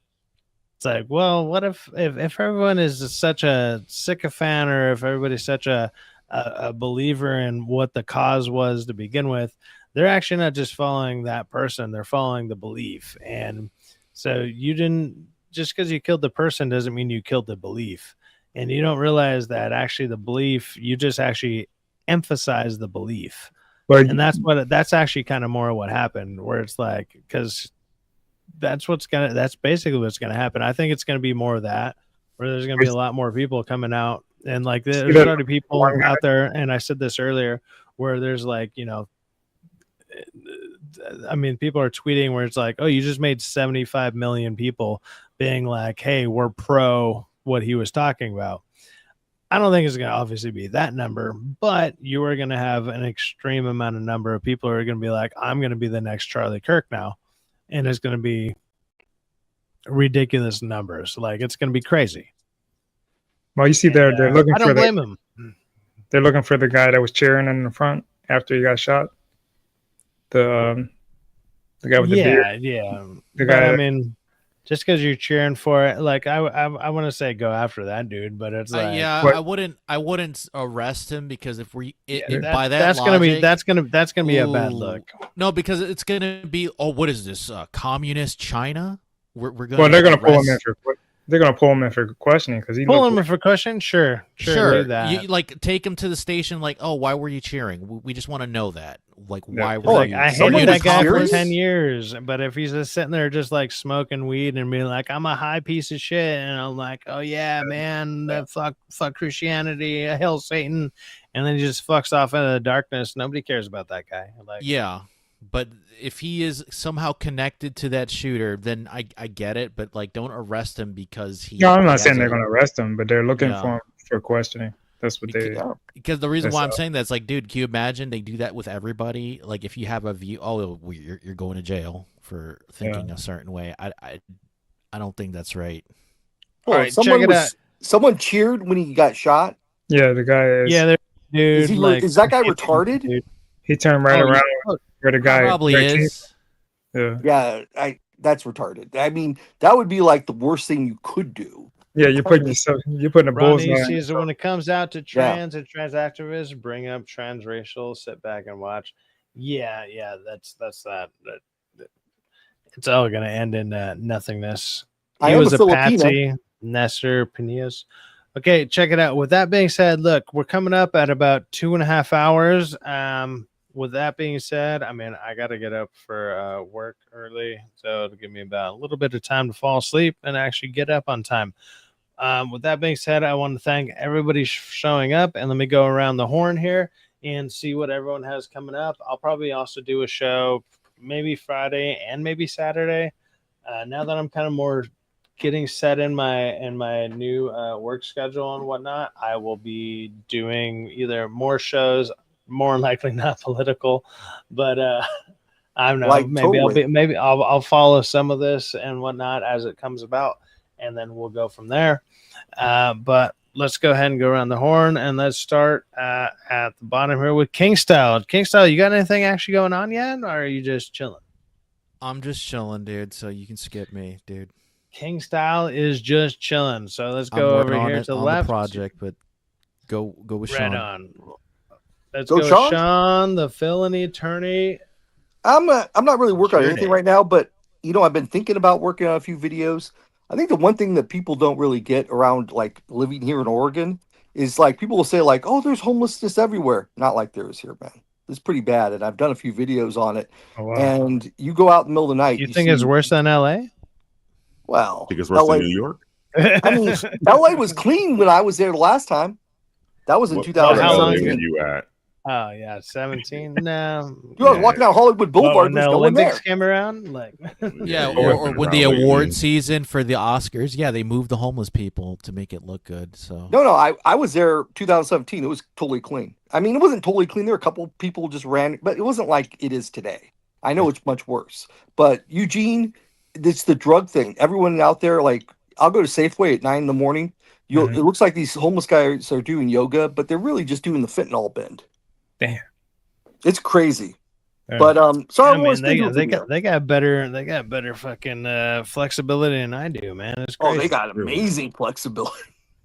like, well, what if everyone is such a sycophant, or if everybody's such a believer in what the cause was to begin with, they're actually not just following that person, they're following the belief. And so you didn't, just because you killed the person doesn't mean you killed the belief. And you don't realize that actually the belief, you just actually emphasize the belief. And that's actually kind of more what happened, where it's like, because that's basically what's gonna happen. I think it's gonna be more of that, where there's gonna be a lot more people coming out, and like there's already people out there, and I said this earlier, where there's like, I mean, people are tweeting where it's like, oh, you just made 75 million people being like, hey, we're pro what he was talking about. I don't think it's going to obviously be that number, but you are going to have an extreme amount of number of people who are going to be like, I'm going to be the next Charlie Kirk now. And it's going to be ridiculous numbers. Like, it's going to be crazy. Well, you see, they're looking I for don't blame him. they're looking for the guy that was cheering in the front after he got shot. The guy with the beard. Yeah. The But, guy. I mean, just because you're cheering for it, like I want to say go after that dude, but it's like yeah, What- I wouldn't arrest him because if we that- by that that's logic, gonna be a bad ooh, look. No, because it's gonna be what is this? Communist China? We're gonna. Well, they're gonna pull him in arrest- for questioning because he Pull looked- him for question, sure, Sure, do that. you like take him to the station. Like, oh, why were you cheering? We just want to know that. Like, Yeah. why It's were like, you? I Someone hated was that guy for serious? 10 years, but if he's just sitting there just like smoking weed and being like, I'm a high piece of shit, and I'm like, oh yeah, man, fuck Christianity, hell Satan, and then he just fucks off into the darkness, nobody cares about that guy. Like, Yeah, but if he is somehow connected to that shooter, then I get it. But like, don't arrest him because he. No, I'm he not saying has they're a- gonna arrest him, but they're looking Yeah. for him for questioning. That's what they. Yeah. Because the reason That's why I'm saying that's like, dude, can you imagine they do that with everybody? Like, if you have a view, oh, well, you're going to jail for thinking a certain way. I don't think that's right. Well, All right, someone check it out. someone cheered when he got shot. Yeah, the guy is. yeah, dude, Is he? like, Is that guy retarded? dude. He turned right Oh, around yeah. where the guy Probably Greg is. Yeah, Yeah, that's retarded. I mean, that would be like the worst thing you could do. yeah. You're putting a bullseye. Ronnie on sees yourself. when it comes out to Yeah. trans and trans activists, bring up transracial, sit back and watch. Yeah, that's that. It's all gonna end in nothingness. I He am was a a Filipino. patsy, Nestor Pineas. Okay, check it out. With that being said, look, we're coming up at about 2.5 hours. With that being said, I mean, I got to get up for work early, so it'll give me about a little bit of time to fall asleep and actually get up on time. With that being said, I want to thank everybody showing up, and let me go around the horn here and see what everyone has coming up. I'll probably also do a show maybe Friday and maybe Saturday. Now that I'm kind of more getting set in my new work schedule and whatnot, I will be doing either more shows, more likely not political, but I don't know. Like, Maybe I'll follow some of this and whatnot as it comes about, and then we'll go from there. But let's go ahead and go around the horn, and let's start at the bottom here with King Style. King Style, you got anything actually going on yet, or are you just chilling? I'm just chilling, dude. So you can skip me, dude. King Style is just chilling. So let's I'm go working over on here it to the on left. the project, but go with Right Sean. on. Let's Go, go, Sean. Sean, the felony attorney. I'm not really working on Sure anything did. right now, but I've been thinking about working on a few videos. I think the one thing that people don't really get around like living here in Oregon is like people will say like, "Oh, there's homelessness everywhere." Not like there is here, man. It's pretty bad, and I've done a few videos on it. Oh, wow. And you go out in the middle of the night. You think it's see- worse than LA? Well, I think it's worse LA, than New York. I mean, LA was clean when I was there the last time. That was in What 2000. part of how long LA ago? were you at? Oh yeah, 17. No. You know, I was walking down Hollywood Well, Boulevard. when There's the no one there. Olympics came around, like Yeah, Yeah, or been when around the lately. award season for the Oscars, yeah, they moved the homeless people to make it look good. So No, I was there 2017. It was totally clean. I mean, it wasn't totally clean. There were a couple people just ran, but it wasn't like it is today. I know it's much worse. But Eugene, it's the drug thing. Everyone out there, like, I'll go to Safeway at 9 in the morning. Mhm. It looks like these homeless guys are doing yoga, but they're really just doing the fentanyl bend. Damn. It's crazy. Yeah. But so I I mean, want to they, do a they video. got they got better fucking flexibility than I do, man. It's Oh, crazy. they got amazing flexibility.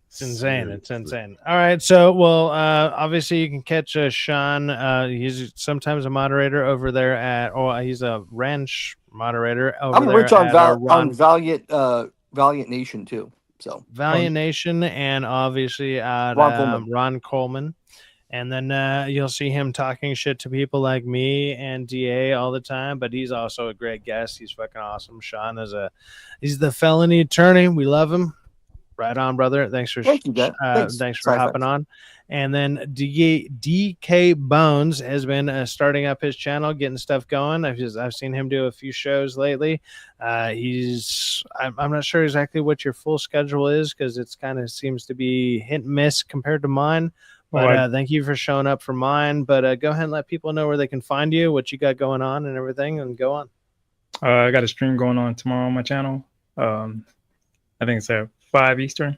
It's insane. It's Seriously. insane. All right. So, well, obviously you can catch Sean. He's sometimes a moderator over there at, he's a ranch moderator over I'm there rich on at on Valiant Nation too. So Valiant Nation, and obviously at Ron Coleman. Ron Coleman. And then you'll see him talking shit to people like me and DA all the time, but he's also a great guest. He's fucking awesome. Sean he's the felony attorney. We love him. Right on, brother. Thanks for Thank you, Dad. thanks for Syfaxx. hopping on. And then DK Bones has been starting up his channel, getting stuff going. I've seen him do a few shows lately. I'm not sure exactly what your full schedule is because it's kind of seems to be hit and miss compared to mine. But thank you for showing up for mine. But go ahead and let people know where they can find you, what you got going on, and everything, and go on. I got a stream going on tomorrow on my channel. I think it's at 5 Eastern.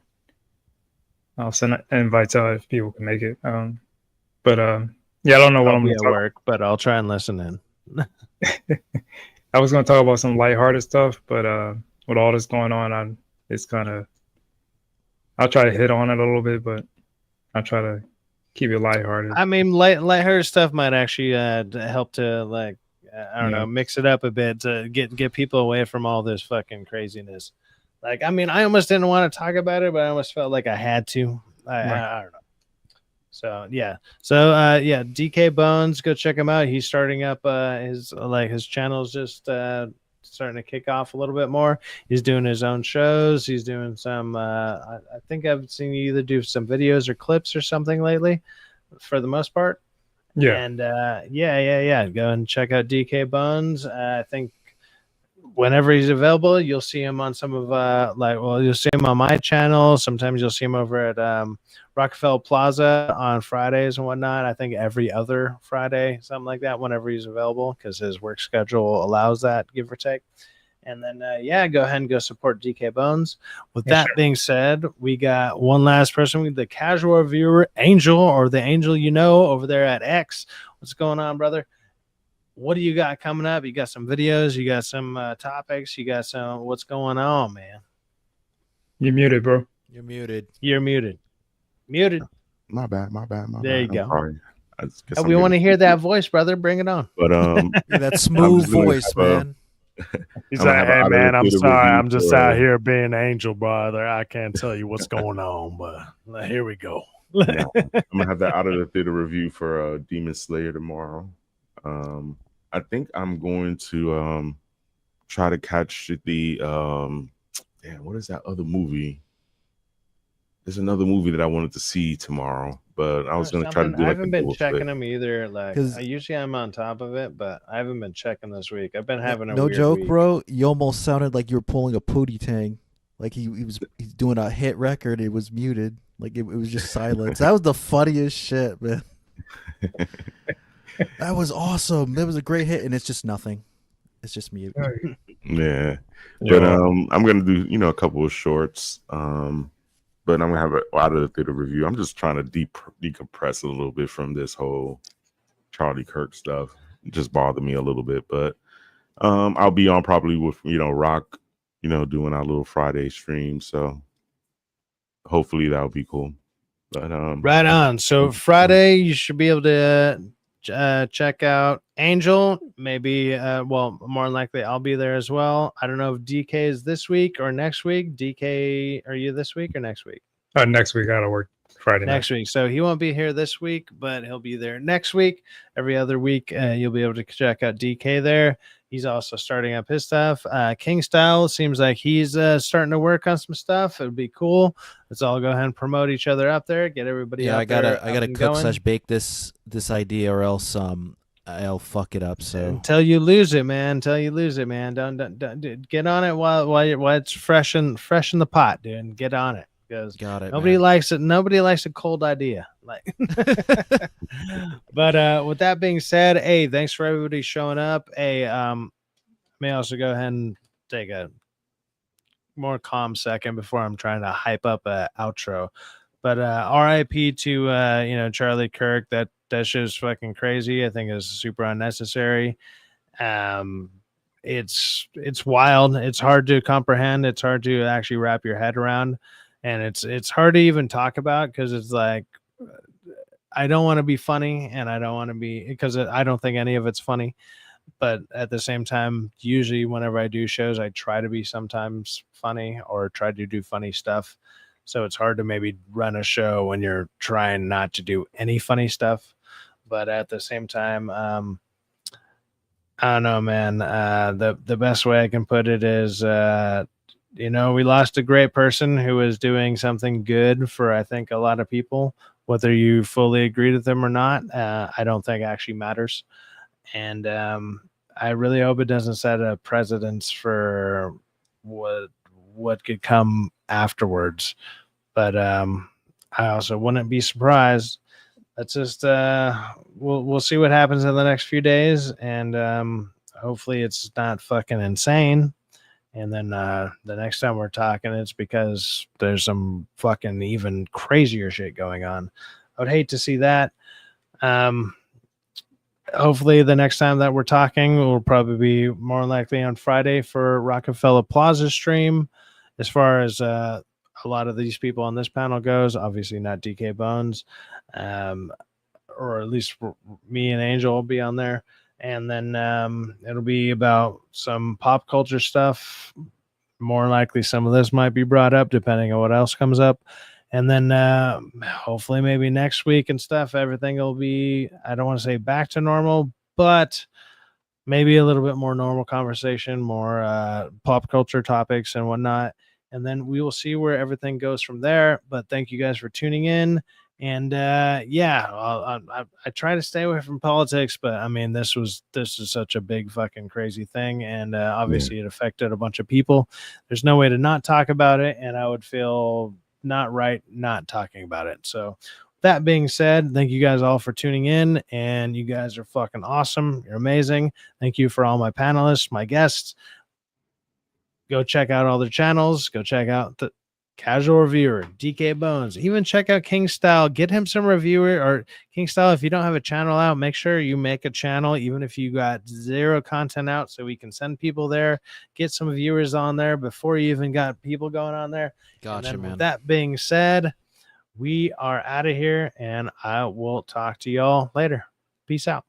I'll send invites out if people can make it. But yeah, I don't know what I'm I'll be going at to work, but I'll try and listen in. I was going to talk about some lighthearted stuff, but with all this going on, it's kind of. I'll try to hit on it a little bit, but I'll try to keep it lighthearted. I mean, lighthearted stuff might actually help to like I don't know, mix it up a bit to get people away from all this fucking craziness. Like, I mean, I almost didn't want to talk about it, but I almost felt like I had to. I don't know. So yeah, yeah, DK Bones, go check him out. He's starting up his channel's just starting to kick off a little bit more. He's doing his own shows. He's doing some. I think I've seen you either do some videos or clips or something lately, for the most part. Yeah. And yeah. Go and check out DK Bones. I think whenever he's available, you'll see him on some of you'll see him on my channel. Sometimes you'll see him over at Rockefeller Plaza on Fridays and whatnot. I think every other Friday, something like that, whenever he's available, because his work schedule allows that, give or take. And then go ahead and go support DK Bones. With that being said, we got one last person, the casual viewer, Angel, or the Angel over there at X. What's going on, brother? What do you got coming up? You got some videos, you got some topics, you got some. What's going on, man? You're muted, bro. You're muted. You're muted. Muted. My bad. There you I'm go. sorry. We want to hear that voice, brother. Bring it on. But that smooth voice, man. He's like, hey, man, I'm sorry. I'm just out here being Angel, brother. I can't tell you what's going on, but here we go. I'm gonna have that out of the theater review for Demon Slayer tomorrow. I think I'm going to try to catch the what is that other movie? There's another movie that I wanted to see tomorrow, but I was going to try to do. I haven't been checking them either. Like, usually I'm on top of it, but I haven't been checking this week. I've been having a weird joke, week. bro. You almost sounded like you were pulling a Pootie Tang, like he's doing a hit record. It was muted, like it was just silence. That was the funniest shit, man. That was awesome. That was a great hit, and it's just nothing. It's just mute. Yeah. But I'm gonna do a couple of shorts. But I'm gonna have it out of the theater review. I'm just trying to decompress a little bit from this whole Charlie Kirk stuff. It just bothered me a little bit. But I'll be on probably with Rock, doing our little Friday stream. So hopefully that'll be cool. But right on. So Friday you should be able to check out Angel. Maybe more than likely I'll be there as well. I don't know if DK is this week or next week. DK, are you this week or next week? Next week. I gotta work Friday next week, so he won't be here this week, but he'll be there next week. Every other week you'll be able to check out DK there. He's also starting up his stuff. King Style seems like he's starting to work on some stuff. It would be cool. Let's all go ahead and promote each other up there. Get everybody. Yeah, I gotta cook / bake this idea, or else I'll fuck it up. So until you lose it, man. Don't get on it while it's fresh in the pot, dude. Get on it. Because nobody likes it. Nobody likes a cold idea. Like, but with that being said, hey, thanks for everybody showing up. Hey, may also go ahead and take a more calm second before I'm trying to hype up a outro. But RIP to Charlie Kirk. That shit's fucking crazy. I think it's super unnecessary. It's wild. It's hard to comprehend. It's hard to actually wrap your head around. And it's hard to even talk about because it's like I don't want to be funny and I don't want to be because I don't think any of it's funny. But at the same time, usually whenever I do shows, I try to be sometimes funny or try to do funny stuff. So it's hard to maybe run a show when you're trying not to do any funny stuff. But at the same time, I don't know, man. The best way I can put it is you know, we lost a great person who was doing something good for, I think, a lot of people. Whether you fully agreed with them or not, I don't think actually matters. And I really hope it doesn't set a precedence for what could come afterwards. But I also wouldn't be surprised. Let's just we'll see what happens in the next few days, and hopefully it's not fucking insane. And then the next time we're talking, it's because there's some fucking even crazier shit going on. I would hate to see that. Hopefully the next time that we're talking will probably be more likely on Friday for Rockefeller Plaza stream. As far as a lot of these people on this panel goes, obviously not DK Bones, or at least me and Angel will be on there. And then it'll be about some pop culture stuff. More likely some of this might be brought up depending on what else comes up. And then hopefully maybe next week and stuff, everything will be, I don't want to say back to normal, but maybe a little bit more normal conversation, more pop culture topics and whatnot. And then we will see where everything goes from there. But thank you guys for tuning in. And yeah, I try to stay away from politics, but I mean, this is such a big fucking crazy thing. And obviously it affected a bunch of people. There's no way to not talk about it. And I would feel not right not talking about it. So that being said, thank you guys all for tuning in, and you guys are fucking awesome. You're amazing. Thank you for all my panelists, my guests. Go check out all their channels. Go check out the Casual Reviewer, DK Bones. Even check out King Style. Get him some reviewer, or King Style. If you don't have a channel out, make sure you make a channel, even if you got zero content out, so we can send people there, get some viewers on there before you even got people going on there. Gotcha, man. With that being said, we are out of here, and I will talk to y'all later. Peace out.